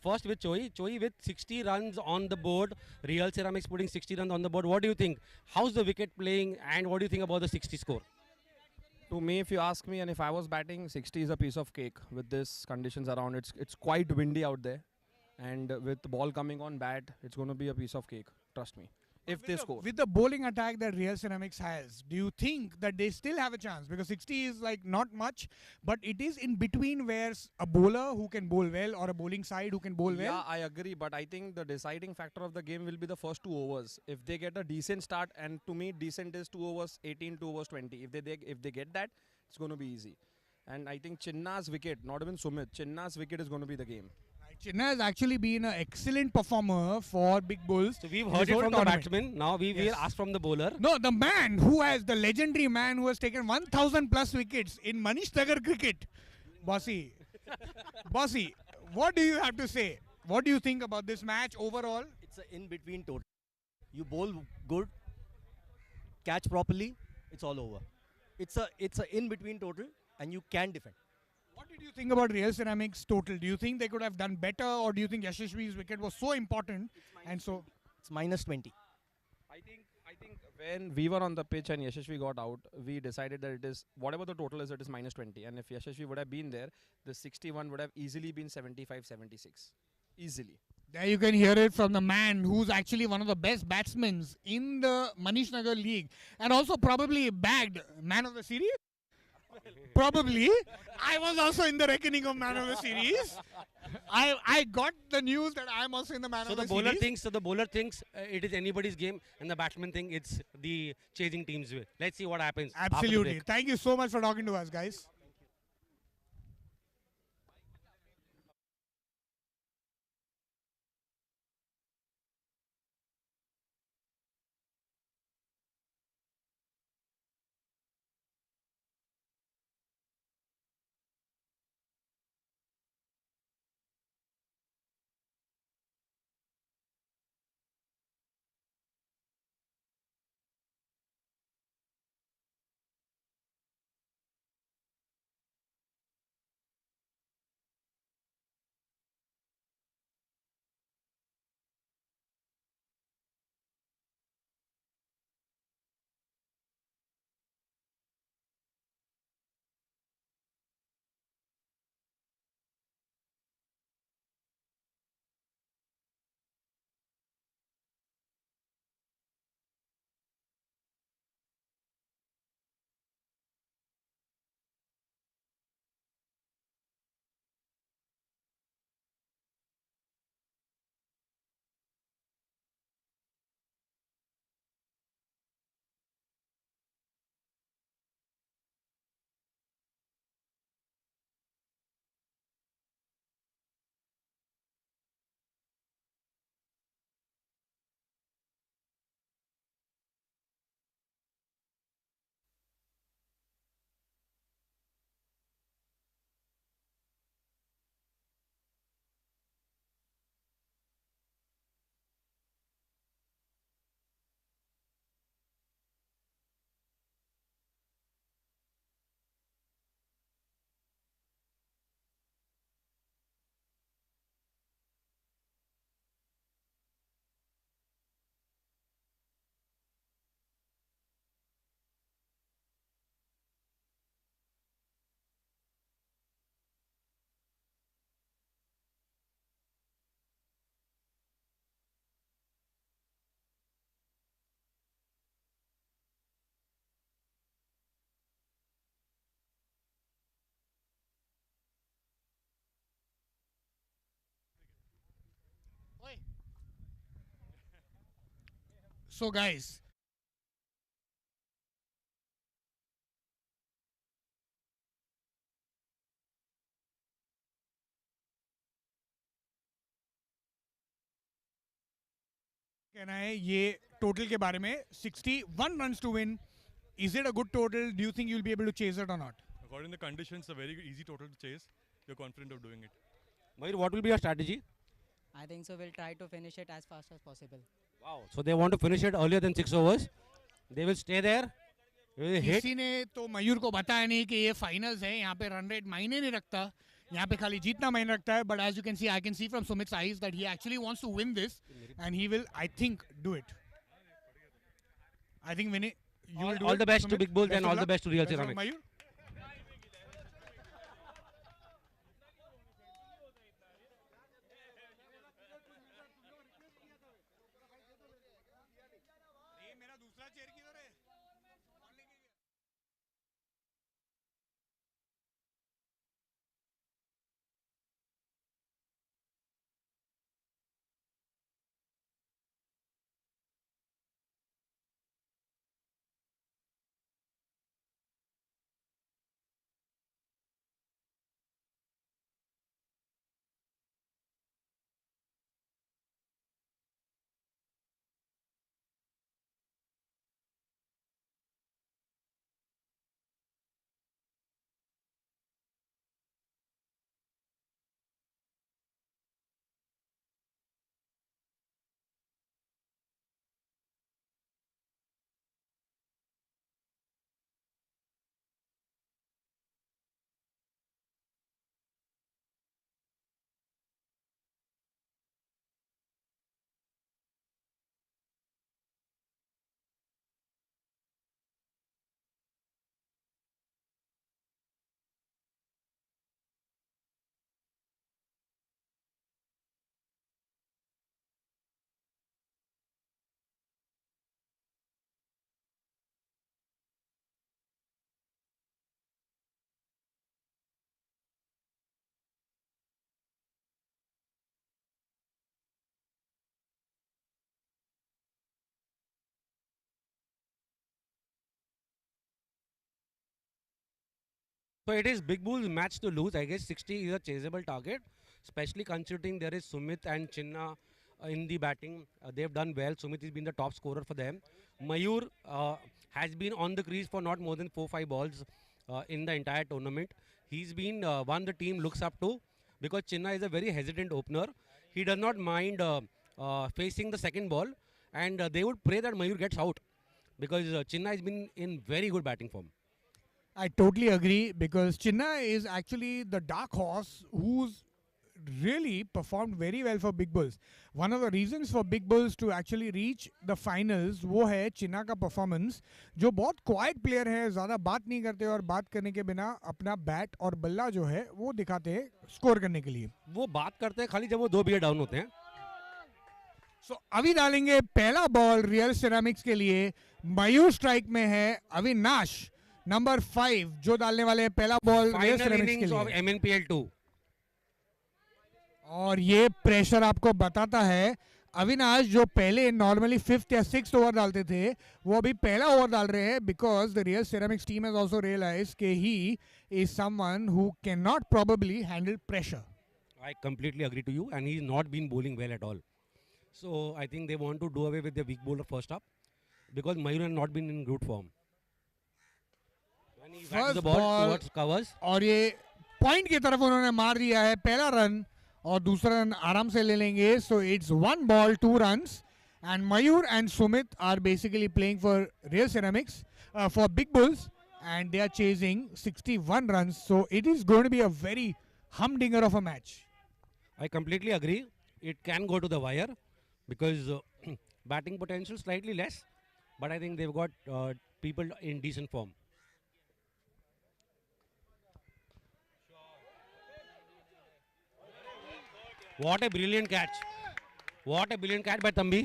First with Choi. Choi with 60 runs on the board. Real Ceramics putting 60 runs on the board. What do you think? How's the wicket playing, and what do you think about the 60 score? To me, if you ask me, and if I was batting, 60 is a piece of cake with these conditions around. It's quite windy out there. and with the ball coming on bat, it's going to be a piece of cake. Trust me. If they score. With the bowling attack that Real Ceramics has, do you think that they still have a chance? Because 60 is like not much, but it is in between where a bowler who can bowl well or a bowling side who can bowl well. Yeah, I agree, but I think the deciding factor of the game will be the first 2 overs. If they get a decent start, and to me, decent is 2 overs 18, 2 overs 20. If they get that, it's going to be easy. And I think Chinna's wicket, not even Sumit, Chinna's wicket is going to be the game. Chinna has actually been an excellent performer for Big Bulls. So we've in heard this it whole from the tournament. batsman. Now we will Yes. ask from the bowler. No, the man who has, the legendary man who has taken 1,000 plus wickets in Manish Nagar cricket. Bossy, what do you have to say? What do you think about this match overall? It's an in-between total. You bowl good, catch properly, it's all over. It's a in-between total, and you can defend. What did you think about Real Ceramics total? Do you think they could have done better, or do you think Yashashvi's wicket was so important and so? It's minus 20. I think when we were on the pitch and Yashashvi got out, we decided that it is whatever the total is, it is minus 20. And if Yashashvi would have been there, the 61 would have easily been 75, 76. Easily. There you can hear it from the man who's actually one of the best batsmen in the Manish Nagar League, and also probably bagged Man of the Series. Probably. I was also in the reckoning of Man of the Series. I got the news that I'm also in the Man So of the the bowler Series. thinks it is anybody's game, and the batsman think it's the chasing team's way. Let's see what happens. after the Absolutely. break. Thank you so much for talking to us, guys. So, guys, कहना है ये total के बारे में 61 runs to win. Is it a good total? Do you think you'll be able to chase it or not? According to the conditions, a very easy total to chase. You're confident of doing it. Mayur, what will be your strategy? I think so. We'll try to finish it as fast as possible. Wow. So they want to finish it earlier than 6 overs. They will stay there. They will hit. किसी ने तो मयूर को बताया नहीं कि ये finals है, यहाँ पे रन रेट मायने नहीं रखता, यहाँ पे खाली जीतना मायने रखता है. But as you can see, I can see from Sumit's eyes that he actually wants to win this, and he will, I think, do it. I think Vinay, you will do All it, the best to Sumit. Big Bulls and of all the luck. best to Real Best of luck, Ceramics. Mayur. So it is Big Bull's match to lose. I guess 60 is a chaseable target, especially considering there is Sumit and Chinna in the batting. They've done well. Sumit has been the top scorer for them. Mayur has been on the crease for not more than 4-5 balls in the entire tournament. He's been one the team looks up to because Chinna is a very hesitant opener. He does not mind facing the second ball, and they would pray that Mayur gets out because Chinna has been in very good batting form. I totally agree because Chinna is actually the dark horse who's really performed very well for Big Bulls. One of the reasons for Big Bulls to actually reach the finals वो है चिन्ना का performance जो बहुत quite player है, ज़्यादा बात नहीं करते और बात करने के बिना अपना बैट और बल्ला जो है वो दिखाते हैं स्कोर करने के लिए. वो बात करते हैं खाली जब वो 2 विकेट डाउन होते हैं. सो अभी डालेंगे पहला बॉल रियल सिरामिक्स के लिए. मयूर स्ट्राइक में है. अविनाश नंबर 5 जो डालने वाले हैं पहला बॉल रियल फाइनल सिरामिक्स के इनिंग्स ऑफ लिए. MNPL 2. और ये प्रेशर आपको बताता है अविनाश जो पहले नॉर्मली 5th या 6th ओवर डालते थे वो अभी पहला ओवर डाल रहे हैं because the Real Ceramics team has also realised कि he is someone who can not probably handle pressure. I completely agree to you, and he's not been bowling well at all. So I think they want to do away with their weak bowler first up because Mayur has not been in good form. When he whacks First the ball ball towards covers. और ये point की तरफ उन्होंने मार दिया है पहला run और दूसरा रन आराम से ले लेंगे. So it's 1 ball 2 runs and Mayur and Sumit are basically playing for Real Ceramics for Big Bulls and they are chasing 61 runs. So it is going to be a very humdinger of a match. I completely agree. It can go to the wire because batting potential slightly less, but I think they've got people in decent form. What a brilliant catch. What a brilliant catch by Tambi.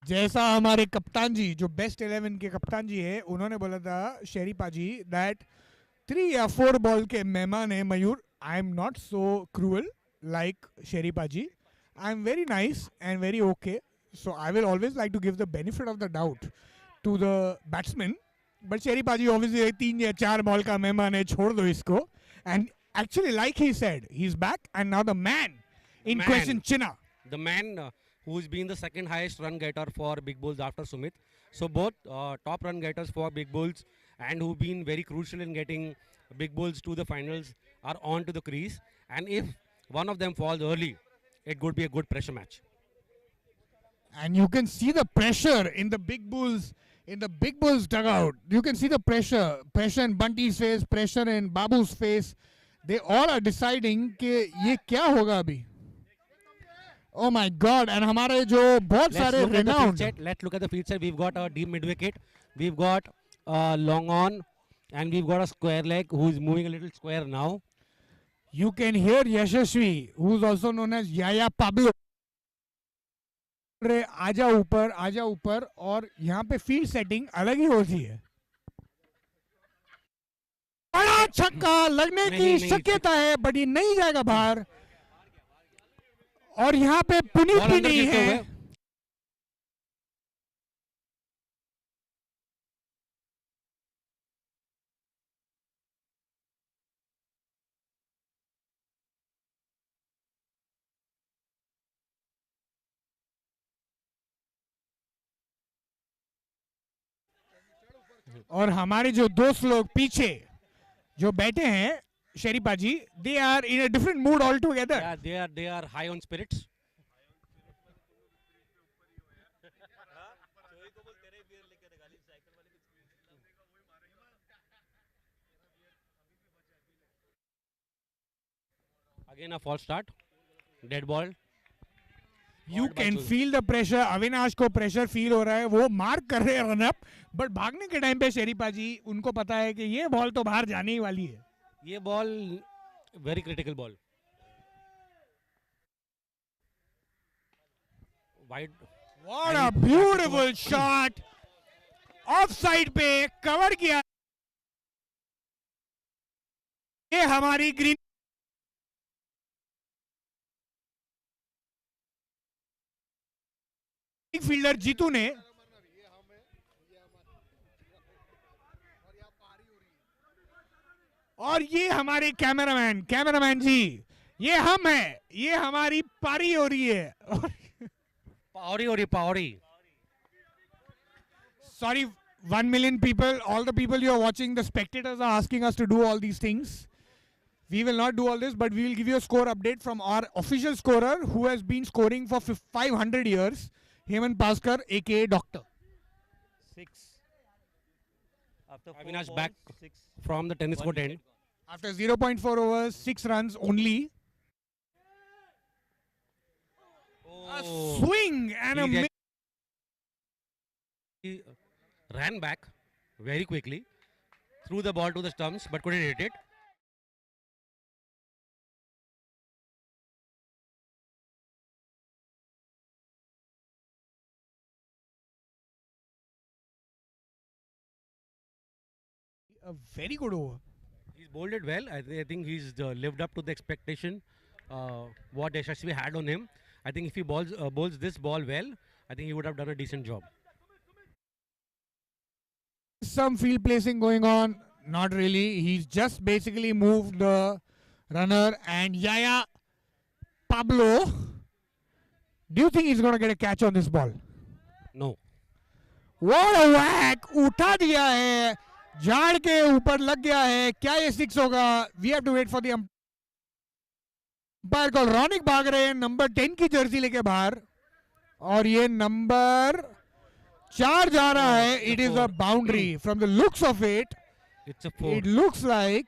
जैसा हमारे कप्तान जी जो best 11 के कप्तान जी है उन्होंने बोला था शेरीपा जी दैट 3 या 4 बॉल के मेहमान है Mayur. I am not so cruel like Sheripa ji. I am very nice and very okay. So I will always like to give the benefit of the doubt to the batsman. But Sheripa ji obviously 3 या 4 ball का मेहमान है, छोड़ दो इसको. And actually like he said he is back and now the man in question Chinna. The man who's been the second highest run getter for Big Bulls after Sumit. So both top run getters for Big Bulls and who've been very crucial in getting Big Bulls to the finals are on to the crease. And if one of them falls early, it could be a good pressure match. And you can see the pressure in the Big Bulls dugout. You can see the pressure in Bunty's face, pressure in Babu's face. They all are deciding कि ये क्या होगा अभी. Oh my God! And हमारे जो बहुत सारे renowned. Let's look at the field set. We've got a deep mid wicket. We've got long on, and we've got a square leg who's moving a little square now. You can hear Yashasvi, who's also known as Yaya Pablo. आजा ऊपर और यहाँ पे field setting अलग ही होती है. बड़ा छक्का लगने की शक्यता है बट ये नहीं जाएगा बाहर. और यहाँ पे पुनीत भी नहीं है. और हमारे जो दोस्त लोग पीछे जो बैठे हैं शेरीपा जी, they are in a different mood altogether. Yeah, they are high on spirits. Again a false start, dead ball. You can feel the pressure. Avinash को प्रेशर फील हो रहा है, वो मार्क कर रहे हैं रन अप, बट भागने के टाइम पे शेरीपा जी उनको पता है कि ये बॉल तो बाहर जाने ही वाली है. ये ball very critical ball. Wide What a beautiful shot! Offside पे cover किया. ये हमारी ग्रीन फील्डर जीतू ने और ये हमारे कैमरामैन जी, ये हम हैं, ये हमारी पारी हो रही है. Pauri. Sorry, 1 million people, all the people you are watching, the spectators are asking us to do all these things. We will not do all this, but we will give you a score update from our official scorer who has been scoring for 500 years, Hemant Paskar, aka Doctor. 6. After Avinash balls, back 6. from the tennis One court wicket end. After 0.4 overs, 6 runs only. A swing and a He miss. He ran back very quickly, threw the ball to the stumps, but couldn't hit it. A very good over. He's bowled it well. I think he's lived up to the expectation what Yashasvi had on him. I think if he bowls this ball well, I think he would have done a decent job. Some field placing going on. Not really. He's just basically moved the runner and Yaya Pablo. Do you think he's going to get a catch on this ball? No. What a whack! उठा दिया है, झाड़ के ऊपर लग गया है. क्या ये 6 होगा? We have to wait for the umpire call. Raunik भाग रहे हैं नंबर 10 की जर्सी लेके बाहर और ये नंबर 4 जा रहा है. It is a boundary. From the looks of it, It's a 4. it looks like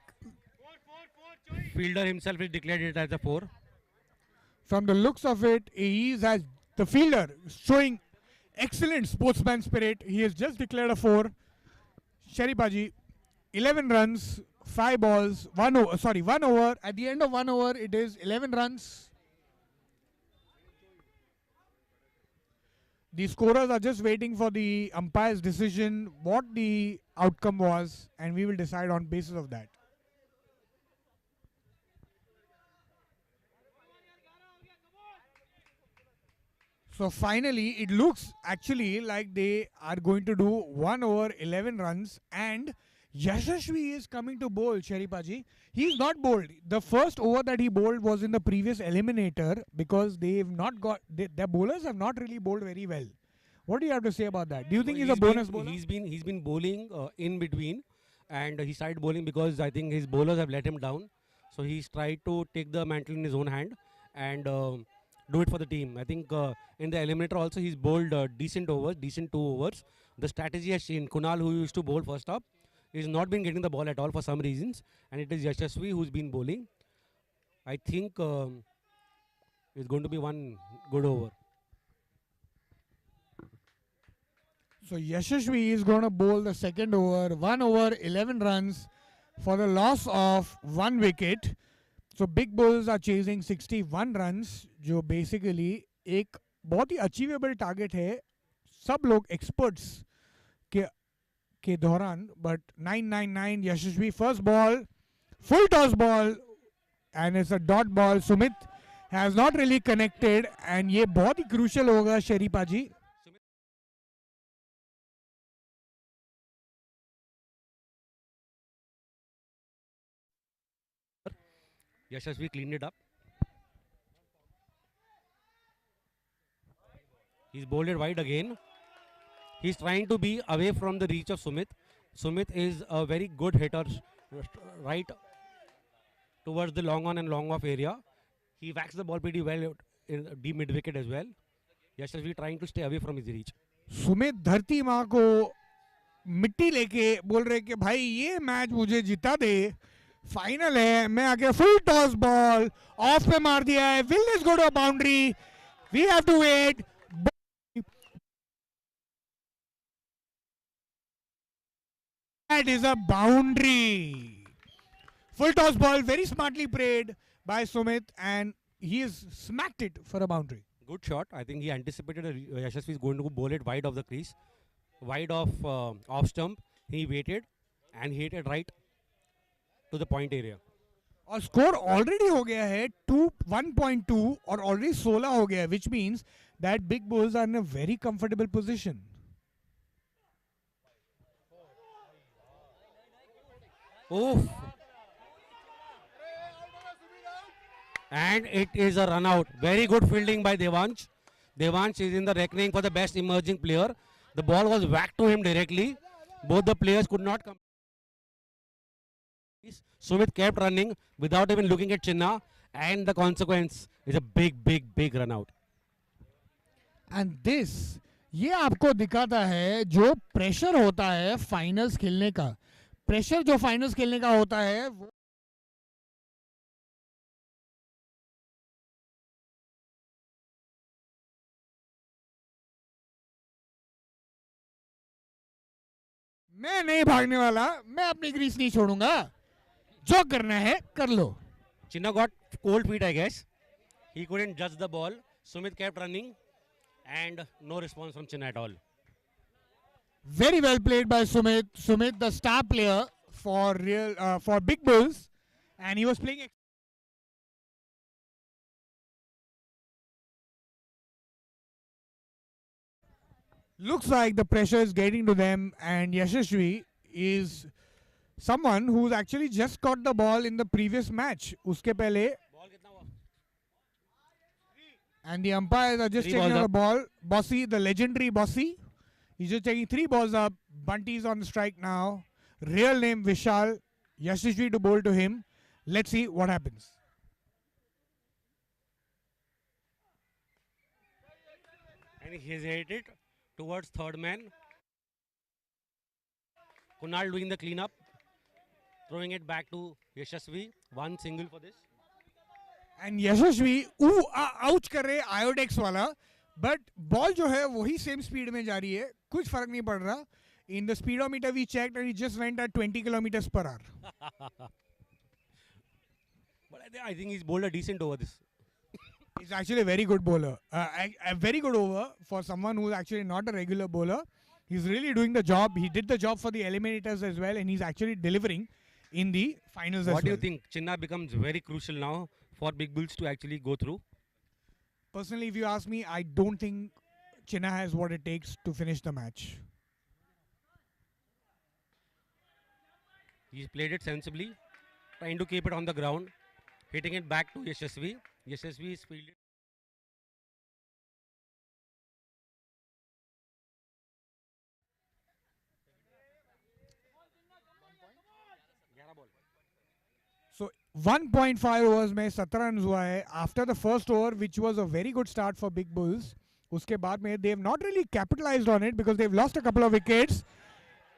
Fielder himself has declared it as a 4. from the looks of it, he is as the fielder showing excellent sportsman spirit. He has just declared a 4. Sharipaji, 11 runs, 5 balls, 1 over. Sorry, 1 over. At the end of 1 over, it is 11 runs. The scorers are just waiting for the umpire's decision, what the outcome was, and we will decide on basis of that. So finally, it looks actually like they are going to do 1 over 11 runs, and Yashasvi is coming to bowl, Sharipaji. He's not bowled. The first over that he bowled was in the previous eliminator because they've not got, their bowlers have not really bowled very well. What do you have to say about that? Do you think he's a bonus bowler? He's been bowling in between, and he started bowling because I think his bowlers have let him down. So he's tried to take the mantle in his own hand and do it for the team. I think in the eliminator also he's bowled decent 2 overs. The strategy has changed. Kunal, who used to bowl first up, he's not been getting the ball at all for some reasons, and it is Yashasvi who's been bowling. I think it's going to be 1 good over. So Yashasvi is going to bowl the second over, 1 over 11 runs for the loss of 1 wicket. So Big Bulls are chasing 61 runs, जो basically एक बहुत ही achievable target है सब लोग experts के दौरान. But 999 Yashasvi, first ball, full toss ball, and it's a dot ball. Sumit has not really connected, and ये बहुत ही crucial होगा शरीफा जी. Yashasvi cleaned it up. He's bowled it wide again. He's trying to be away from the reach of Sumit. Sumit is a very good hitter right towards the long on and long off area. He whacks the ball pretty well in deep mid wicket as well. Yashasvi trying to stay away from his reach. Sumit धरती माँ को मिट्टी लेके बोल रहे कि भाई ये मैच मुझे जिता दे, फाइनल है. मैं आगे फुल टॉस बॉल ऑफ पे मार दिया है. Will this go to a boundary? We have to wait. That is a boundary. Full toss ball, very smartly played by Sumit, and he has smacked it for a boundary. Good shot. I think he anticipated Yashasvi is going to bowl it wide of the crease, wide of off stump. He waited and he hit it right to the point area. और score already हो गया है 1.2 और already 16 हो गया है, which means that big bulls are in a very comfortable position. Oof. And it is a run out. Very good fielding by Devansh. Devansh is in the reckoning for the best emerging player. The ball was whacked to him directly. Both the players could not come. Sumit kept running without even looking at Chinna, and the consequence is a big run out. And this, ये आपको दिखाता है जो pressure होता है finals खेलने का. Pressure जो फाइनल्स खेलने का होता है वो मैं नहीं भागने वाला, मैं अपनी ग्रीस नहीं छोड़ूंगा, जो करना है कर लो. Chinna got cold feet, I guess. He couldn't judge the ball. Sumit kept running, and no response from Chinna at all. Very well played by Sumit. Sumit, the star player for Big Bulls, and he was playing. Looks like the pressure is getting to them, and Yashasvi is someone who's actually just got the ball in the previous match. Uske pehle, and the umpires are just Three taking balls out the up. ball. Bossy, the legendary Bossy, he's just taking 3 balls up. Bunty's on the strike now. Real name Vishal. Yashasvi to bowl to him. Let's see what happens. And he hit it towards third man. Kunal doing the cleanup, throwing it back to Yashasvi. One single for this. And Yashasvi, ouch कर रहे Iodex वाला, but ball जो है वही same speed में जा रही है, कुछ फर्क नहीं पड़ रहा. In the speedometer we checked and it just went at 20 kilometers per hour. But I think he's bowled a decent over this. He's actually a very good bowler. A very good over for someone who's actually not a regular bowler. He's really doing the job. He did the job for the eliminators as well, and he's actually delivering in the finals as well. What do you think? Chinna becomes very crucial now for Big Bulls to actually go through. Personally, if you ask me, I don't think Chinna has what it takes to finish the match. He's played it sensibly, trying to keep it on the ground, hitting it back to Yashasvi. Yashasvi is fielded. So 1.5 overs में 17 runs हुआ है. After the first over, which was a very good start for Big Bulls, उसके बाद में they've not really capitalized on it because they've lost a couple of wickets.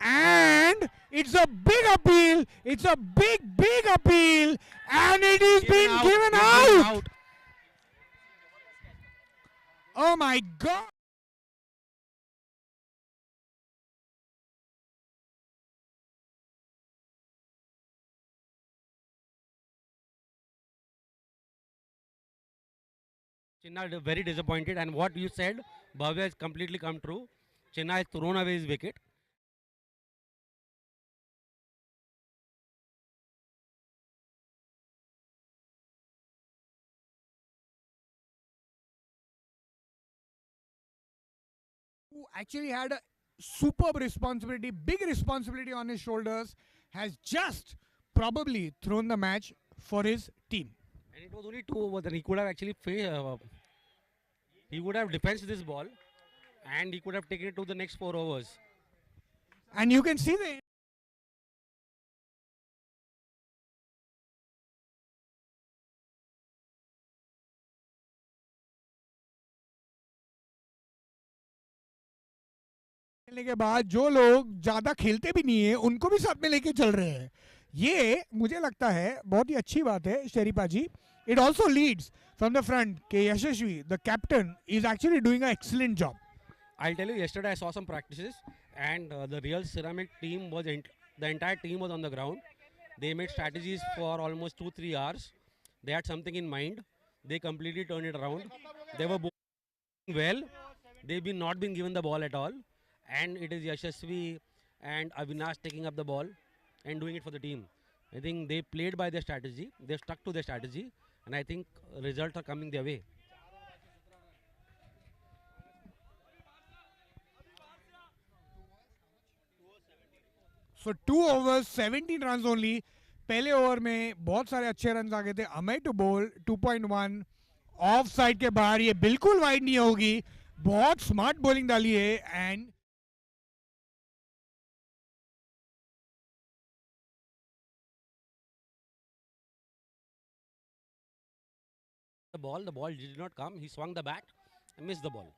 And it's a big appeal. It's a big appeal. And it is being given out. Oh my God. Chinna very disappointed, and what you said, Bhavya has completely come true. Chinna has thrown away his wicket. Who actually had a superb responsibility, big responsibility on his shoulders, has just probably thrown the match for his team. And it was only 2 overs, and he could have actually he would have defensed this ball, and he could have taken it to the next 4 overs. And you can see the खेलने के बाद जो लोग ज्यादा खेलते भी नहीं है उनको भी साथ में लेके चल रहे हैं. ये मुझे लगता है बहुत ही अच्छी बात है शरीफा जी. It also leads from the front कि Yashasvi, the captain, is actually doing an excellent job. I'll tell you, yesterday I saw some practices, and the Real Ceramic team was the entire team was on the ground. They made strategies for almost 2-3 hours. They had something in mind. They completely turned it around. They were well. They've been not been given the ball at all, and it is Yashasvi and Avinash taking up the ball and doing it for the team. I think they played by their strategy. They stuck to their strategy, and I think results are coming their way. So 2 overs, 17 runs only. पहले over में बहुत सारे अच्छे run आ गए थे. Amay to ball 2.1 off side के बाहर. ये बिल्कुल वाइड नहीं होगी. बहुत स्मार्ट बॉलिंग डाली है. And The ball did not come. He swung the bat and missed the ball.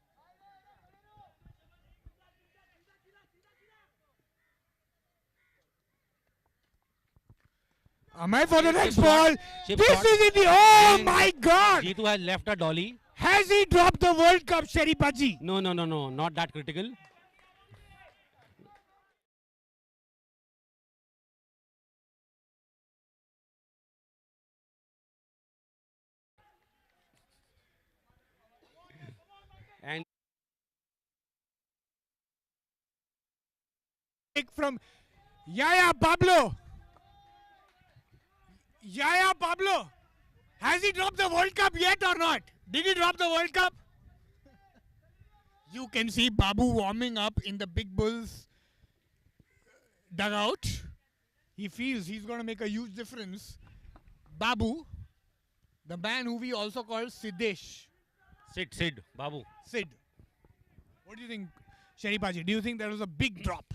Amay for the next Chip ball. shot, chip This shot. is in the. Oh And my God! Jeetu has left a dolly. Has he dropped the World Cup, Sheripaji? No, not that critical. And From Yaya Pablo. Yaya Pablo. Has he dropped the World Cup yet or not? Did he drop the World Cup? You can see Babu warming up in the Big Bulls dugout. He feels he's going to make a huge difference. Babu, the man who we also call Siddesh. Sid, Babu. Sid. What do you think, Sheripaji? Do you think there was a big drop?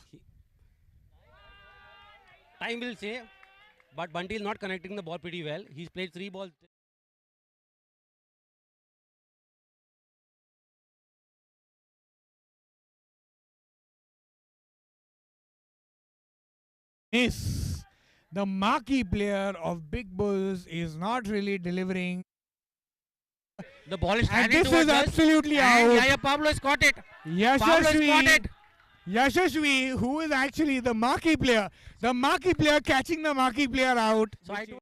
Time will say, but Bunty is not connecting the ball pretty well. He's played 3 balls. Yes, the marquee player of Big Bulls is not really delivering. The ball is And standing this towards is us. absolutely And out. Yaya Pablo has caught it. Pablo has caught it. Yashasvi, who is actually the marquee player catching the marquee player out. So I don't-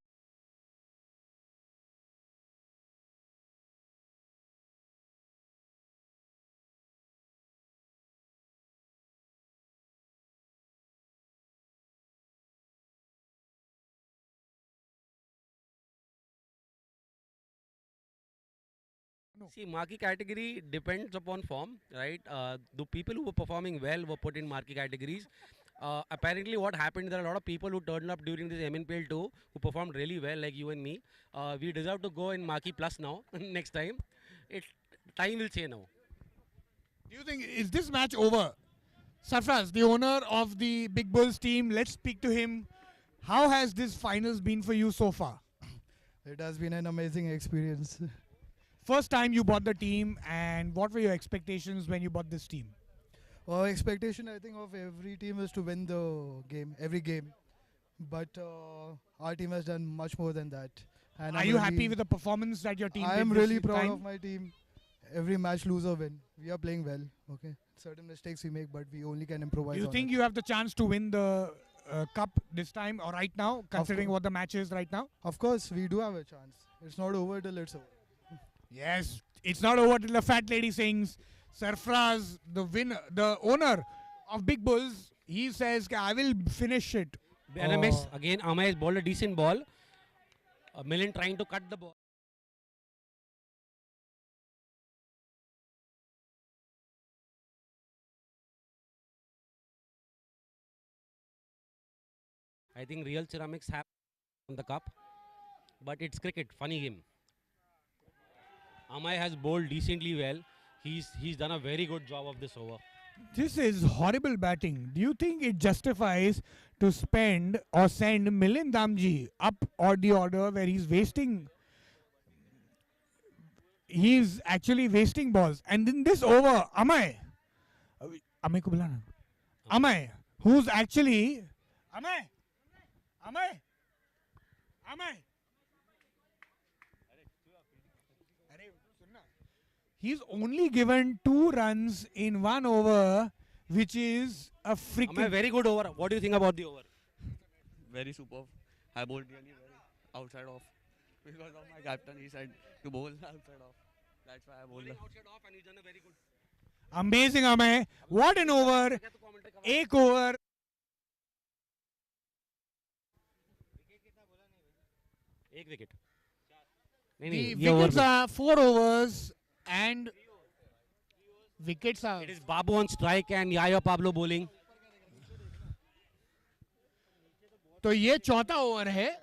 See, marquee category depends upon form, right? The people who were performing well were put in marquee categories. Apparently, what happened, there are a lot of people who turned up during this MNPL 2 who performed really well, like you and me. We deserve to go in marquee plus now, next time. Time will say now. Do you think, is this match over? Sarfraz, the owner of the Big Bulls team, let's speak to him. How has this finals been for you so far? It has been an amazing experience. First time you bought the team, and what were your expectations when you bought this team? Our expectation, I think, of every team is to win the game, every game. But our team has done much more than that. And Are you happy with the performance that your team I did am this really proud time? of my team. Every match, lose or win, we are playing well. Okay, certain mistakes we make, but we only can improvise. Do you on think it. you have the chance to win the cup this time or right now, considering what the match is right now? Of course, we do have a chance. It's not over till it's over. Yes, it's not over till the fat lady sings. Sarfraz, the winner, the owner of Big Bulls, he says, I will finish it. And a miss. Again, Amay has bowled a decent ball. Millen trying to cut the ball. I think Real Ceramics have on the cup, but it's cricket, funny game. Amay has bowled decently well. He's done a very good job of this over. This is horrible batting. Do you think it justifies to spend or send Milind Damji up or the order where he's wasting? He's actually wasting balls. And in this over, Amay ko bulana. Amay, who's actually Amay. He's only given 2 runs in 1 over, which is a freaking. Amay, very good over. What do you think about the over? Very superb. I bowled really well outside off. Because of my captain, he said to bowl outside off. That's why I bowled. Amazing, Amay. What an over. एक over. एक wicket The wickets are 4 overs and wickets are. It is Babu on strike and Yaya Pablo bowling. तो ये चौथा over है.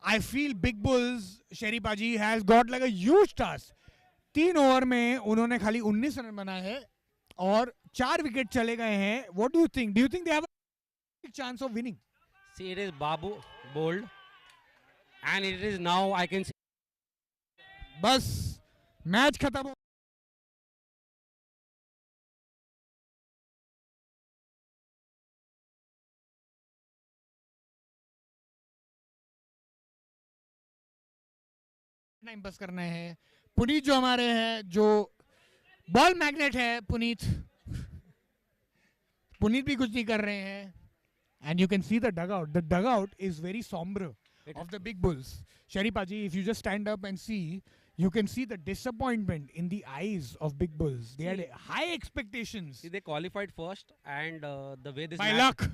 I feel Big Bulls, Sherry Paji has got like a huge task. 3 over में उन्होंने खाली 19 run बनाए हैं और 4 विकेट चले गए हैं. What do you think? Do you think they have a chance of winning? See, it is Babu bowled, and it is now I can see. बस मैच खत्म हो. टाइम पास करना है. पुनीत जो हमारे हैं, जो बॉल मैग्नेट है, पुनीत भी कुछ नहीं कर रहे हैं. And you can see the dugout. The dugout is very somber of the Big Bulls. Sherry Paji, if you just stand up and see, you can see the disappointment in the eyes of Big Bulls. They had high expectations. See, they qualified first, and the way this By match, luck.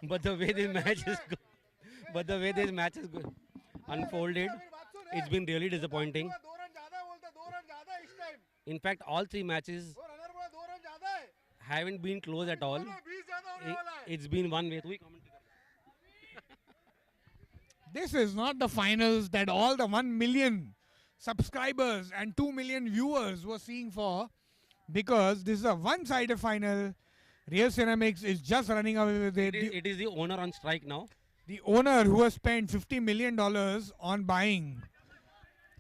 but the way this match is, unfolded, it's been really disappointing. In fact, all 3 matches haven't been close at all. It's been one way. This is not the finals that all the 1 million subscribers and 2 million viewers were seeing for, because this is a one-sided final. Real Ceramics is just running away with it. It is the owner on strike now. The owner who has spent $50 million on buying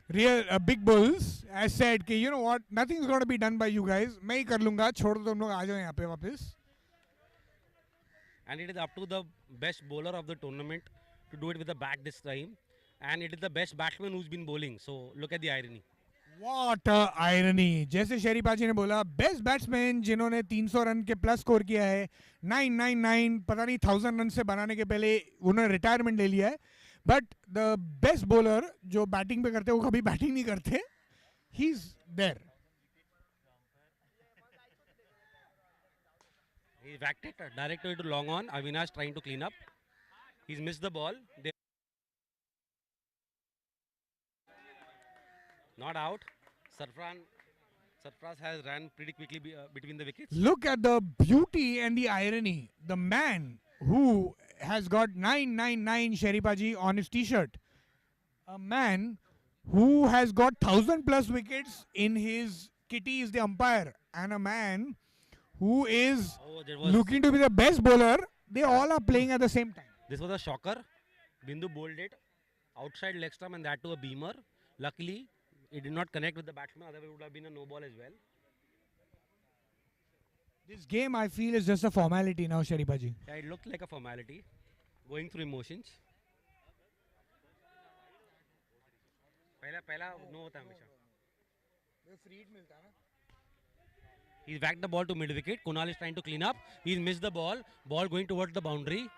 Big Bulls has said, कि you know what, nothing's going to be done by you guys. मैं ही कर लूँगा, छोड़ दो तुम लोग, आ जाओ यहाँ पे वापस. And it is up to the best bowler of the tournament to do it with the bat this time. And it is the best batsman who's been bowling. So look at the irony. What a irony. जैसे शेरी पाजी ने बोला, best batsman जिन्होंने 300 run के plus score किया है, 999 पता नहीं 1000 रन से बनाने के पहले उन्होंने रिटायरमेंट ले लिया है. बट द बेस्ट बॉलर जो बैटिंग पे करते, वो कभी बैटिंग नहीं करते. He is there. He whacked it directly to long on. Avinash trying to clean up. He's missed the ball. Not out. Sarfraz has ran pretty quickly between the wickets. Look at the beauty and the irony. The man who has got 999 Sheripaji on his t-shirt. A man who has got 1000 plus wickets in his kitty is the umpire. And a man who is looking to be the best bowler. They all are playing at the same time. This was a shocker. Bindu bowled it outside leg stump, and that to a beamer. Luckily, it did not connect with the batsman. Otherwise, it would have been a no ball as well. This game, I feel, is just a formality now, Sheripaji. Yeah, it looked like a formality. Going through emotions. पहला no होता हमेशा. He's whacked the ball to mid wicket. Kunal is trying to clean up. He's missed the ball. Ball going towards the boundary.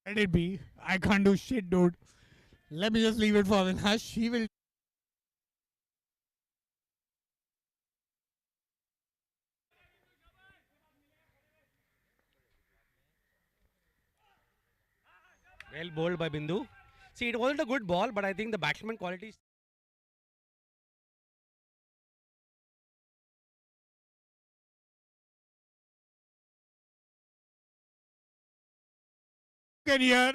Let it be. I can't do shit, dude. Let me just leave it for Avinash. He will. Well bowled by Bindu. See, it wasn't a good ball, but I think the batsman quality. Can hear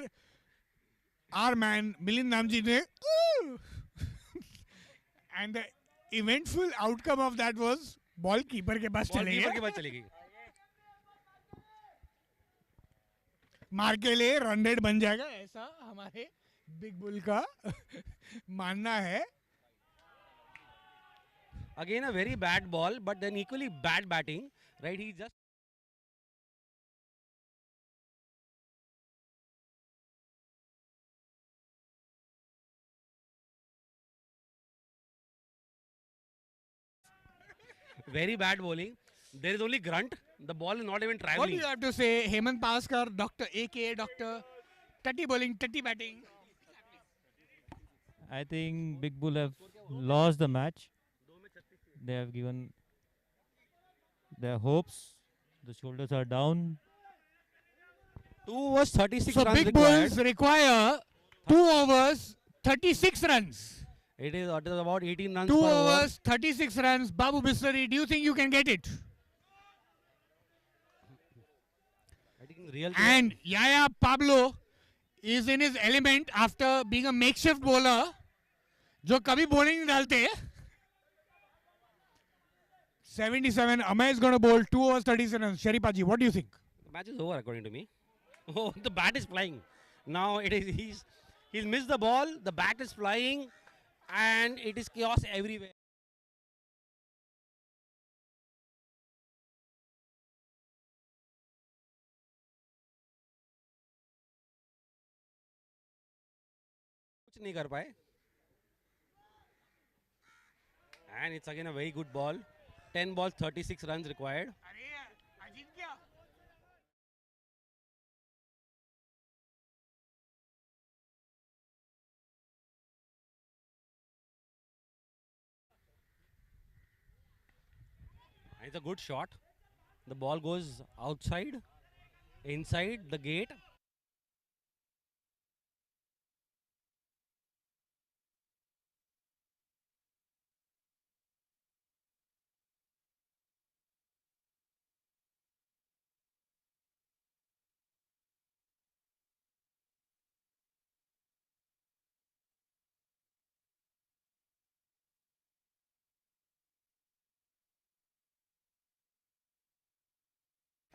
our man Milind Namji ne, and the eventful outcome of that was ball keeper के पास चले गए. मार के ले run rate बन जाएगा, ऐसा हमारे बिग बुल का मानना है. Again a very bad ball, but then equally bad batting, right? He just Very bad bowling. There is only grunt. The ball is not even What do traveling. you have to say, Hemant Paskar, Doctor aka Doctor, 30 bowling, 30 batting? I think Big Bull have lost the match. They have given their hopes. The shoulders are down. 2 overs, 36 So runs Big required. Bulls require 2 overs, 36 runs. It is about 18 runs 2 per over. overs, 36 runs. Babu Bisari, do you think you can get it? I think real And Yaya Pablo is in his element after being a makeshift bowler. जो कभी bowling नहीं डालते. 77. Amay is going to bowl 2 overs 37 runs. Sharipaji, what do you think? The match is over according to me. Oh, the bat is flying. Now it is he's missed the ball. The bat is flying, and it is chaos everywhere. कुछ नहीं कर पाए. And it's again a very good ball. 10 balls, 36 runs required. And it's a good shot. The ball goes outside, inside the gate.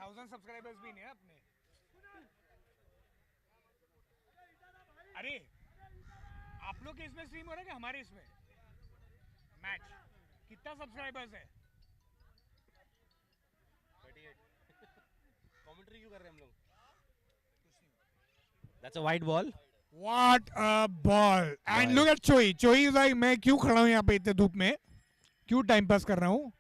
Thousand subscribers भी नहीं है अपने. अरे आप लोग के इसमें स्ट्रीम हो रहा है कि हमारे इसमें मैच कितना सब्सक्राइबर्स है? कमेंट्री क्यों कर रहे हैं हम लोग? That's a wide ball. What a ball! And look at Choi. Choi is like मैं क्यों खड़ा हूँ यहाँ पे इतने धूप में? क्यों टाइम पास कर रहा हूँ?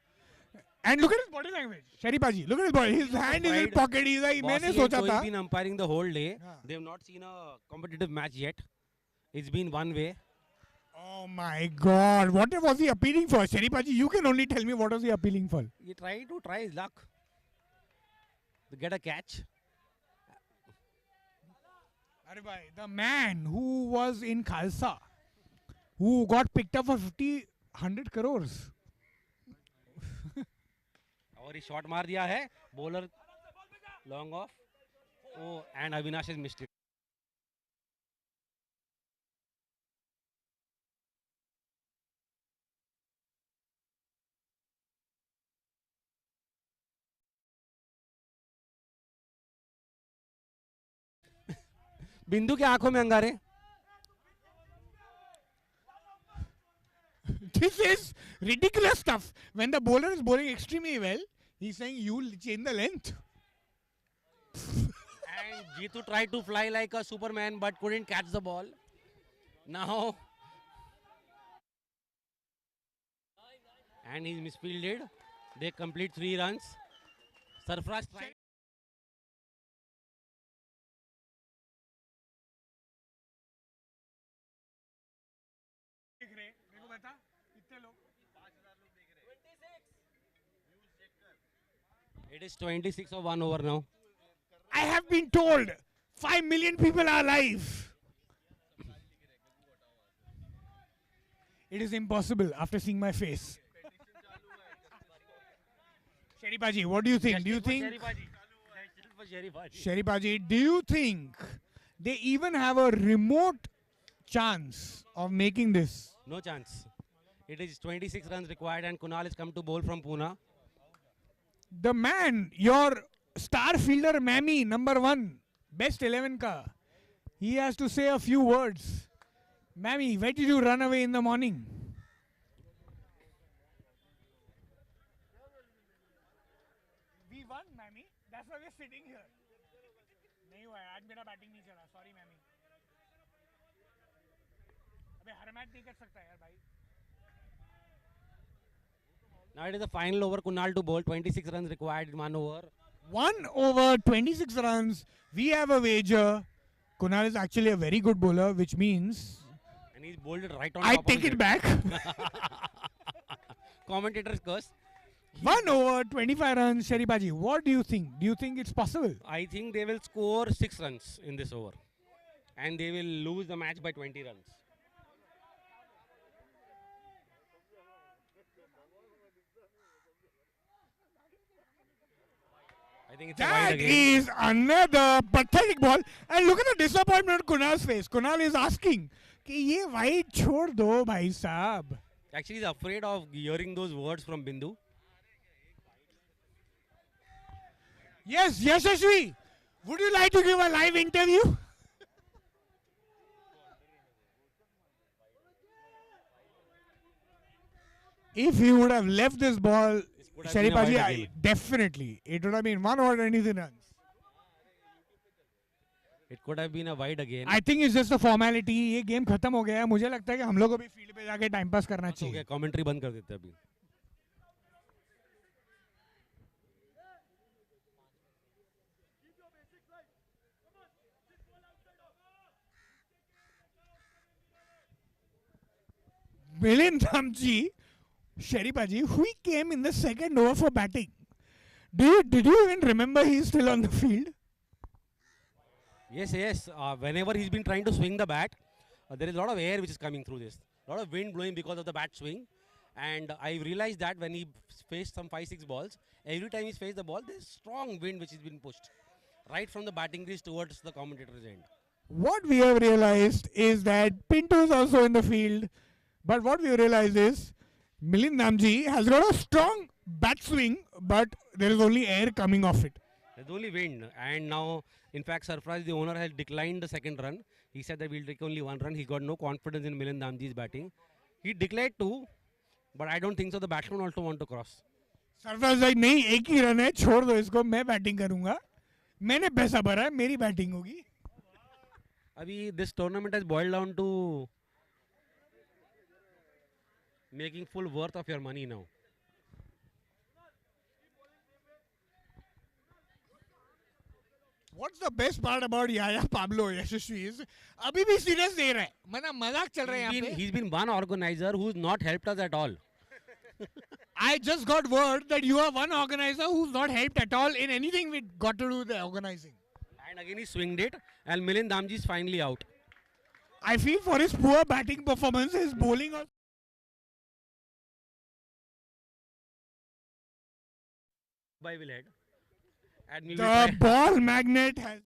And look at his body language. Sharipaji, look at his body. His hand is in his pocket. He's like, मैंने सोचा था. He's been umpiring the whole day. They have not seen a competitive match yet. It's been one way. Oh my God! What was he appealing for? Sharipaji, you can only tell me what was he appealing for. He tried to try his luck to get a catch. Arey bhai, the man who was in Khalsa, who got picked up for 100 crores. और ये shot मार दिया है bowler long off. Oh and Avinash has missed it. बिंदु के आंखों में अंगारे. This is ridiculous stuff. When the bowler is bowling extremely well, he's saying you change the length. And Jeetu tried to fly like a Superman but couldn't catch the ball. Now, and he's misfielded. They complete 3 runs. Sarfraz tried. It is 26 of 1 over now. I have been told 5 million people are alive. It is impossible after seeing my face. Sharipaji, what do you think? Do you think, Sharipaji, do you think they even have a remote chance of making this? No chance. It is 26 runs required and Kunal has come to bowl from Pune. The man, your star fielder Mammy, number 1, best 11 ka, he has to say a few words. Mammy, why did you run away in the morning? We won, Mammy. That's why we're sitting here. नहीं हुआ आज मेरा batting नहीं चला. Sorry, Mammy. अबे हर match नहीं कर सकता यार भाई. Now it is the final over. Kunal to bowl. 26 runs required in 1 over. 1 over 26 runs. We have a wager. Kunal is actually a very good bowler, which means And he's bowled it right on I top take of it back. Commentator's curse. 1 over 25 runs, Sheribaji. What do you think? Do you think it's possible? I think they will score 6 runs in this over. And they will lose the match by 20 runs. I think it's a wide That again. is another pathetic ball. And look at the disappointment on Kunal's face. Kunal is asking, कि ये wide छोड़ दो भाई साहब. Actually, he's afraid of hearing those words from Bindu. Yes, Yashashvi. Would you like to give a live interview? If he would have left this ball, would have been a Sheripaji, wide again. definitely. It would have been 1 over 23 runs. It could have been a wide again. I think it's just a formality. ये game खत्म हो गया है. मुझे लगता है कि हम लोग को भी फील्ड पे जाके टाइम पास करना हो चाहिए. गया कमेंट्री बंद कर देते हैं अभी. Milind Dhamji, Sheripaji, who came in the second over for batting. Did you even remember he's still on the field? Yes, yes. Whenever he's been trying to swing the bat, there is a lot of air which is coming through this. A lot of wind blowing because of the bat swing. And I realized that when he faced some 5-6 balls, every time he's faced the ball, there's strong wind which has been pushed right from the batting crease towards the commentator's end. What we have realized is that Pinto is also in the field. But what we realized is Milind Dhamji has got a strong bat swing, but there is only air coming off it. There's only wind. And now, in fact, Sarfraz, the owner, has declined the second run. He said that we'll take only 1 run. He got no confidence in Milind Dhamji's batting. He declared 2, but I don't think so. The batsman also want to cross. Sarfaraz भाई नहीं एक ही run है छोड़ दो इसको मैं batting करूंगा मैंने पैसा भरा है मेरी बैटिंग होगी Abhi, this tournament has boiled down to making full worth of your money now. What's the best part about Yaya Pablo Yashasvi is अभी भी सीरियस दे रहा है मना मजाक चल रहा है यहाँ पे He's been one organizer who's not helped us at all. I just got word that you are one organizer who's not helped at all in anything we got to do with the organizing. And again he swinged it, and Milind Dhamji is finally out. I feel for his poor batting performance, his bowling also. By will head. And we will The try- ball magnet has.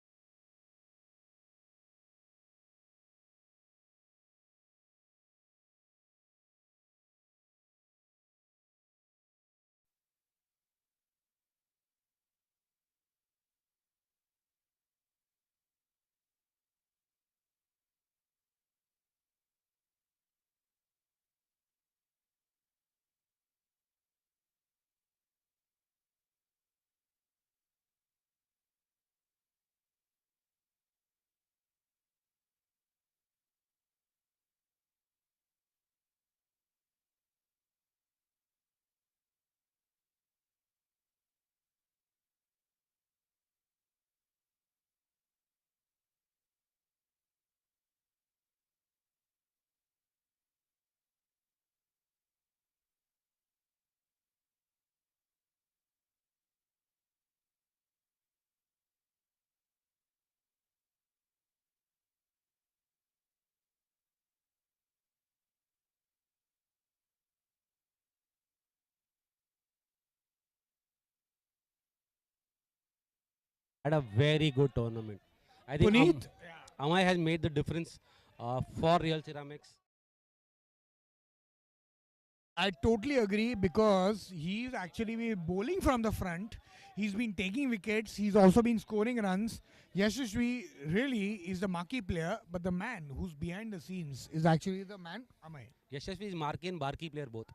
had a very good tournament. I think Puneet, Amay has made the difference for Real Ceramics. I totally agree because he's actually been bowling from the front. He's been taking wickets. He's also been scoring runs. Yashasvi really is the marquee player, but the man who's behind the scenes is actually the man Amay. Yashasvi is marquee and Barkey player both.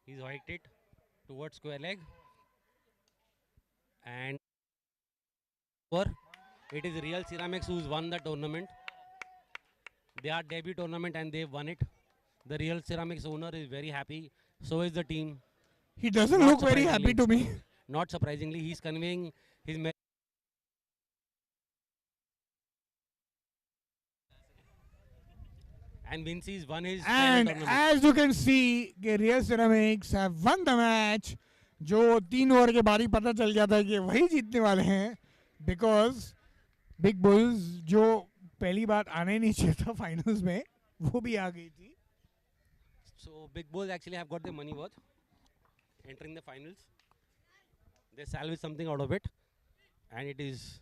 He's hiked it towards square leg. And it is Real Ceramics who's won the tournament They are debut tournament and they won it. The Real Ceramics owner is very happy. So is the team. He doesn't Not look very happy to me. Not surprisingly, he's conveying his and Vinci's won his final And tournament. as you can see, कि Real Ceramics have won the match. जो 3 over के बाद ही पता चल गया था कि वही जीतने वाले हैं, because Big Bulls जो पहली बार आने नहीं चाहिए था फाइनल्स में, वो भी आ गई थी. So Big Bulls actually have got their money worth entering the finals. They salvaged something out of it, and it is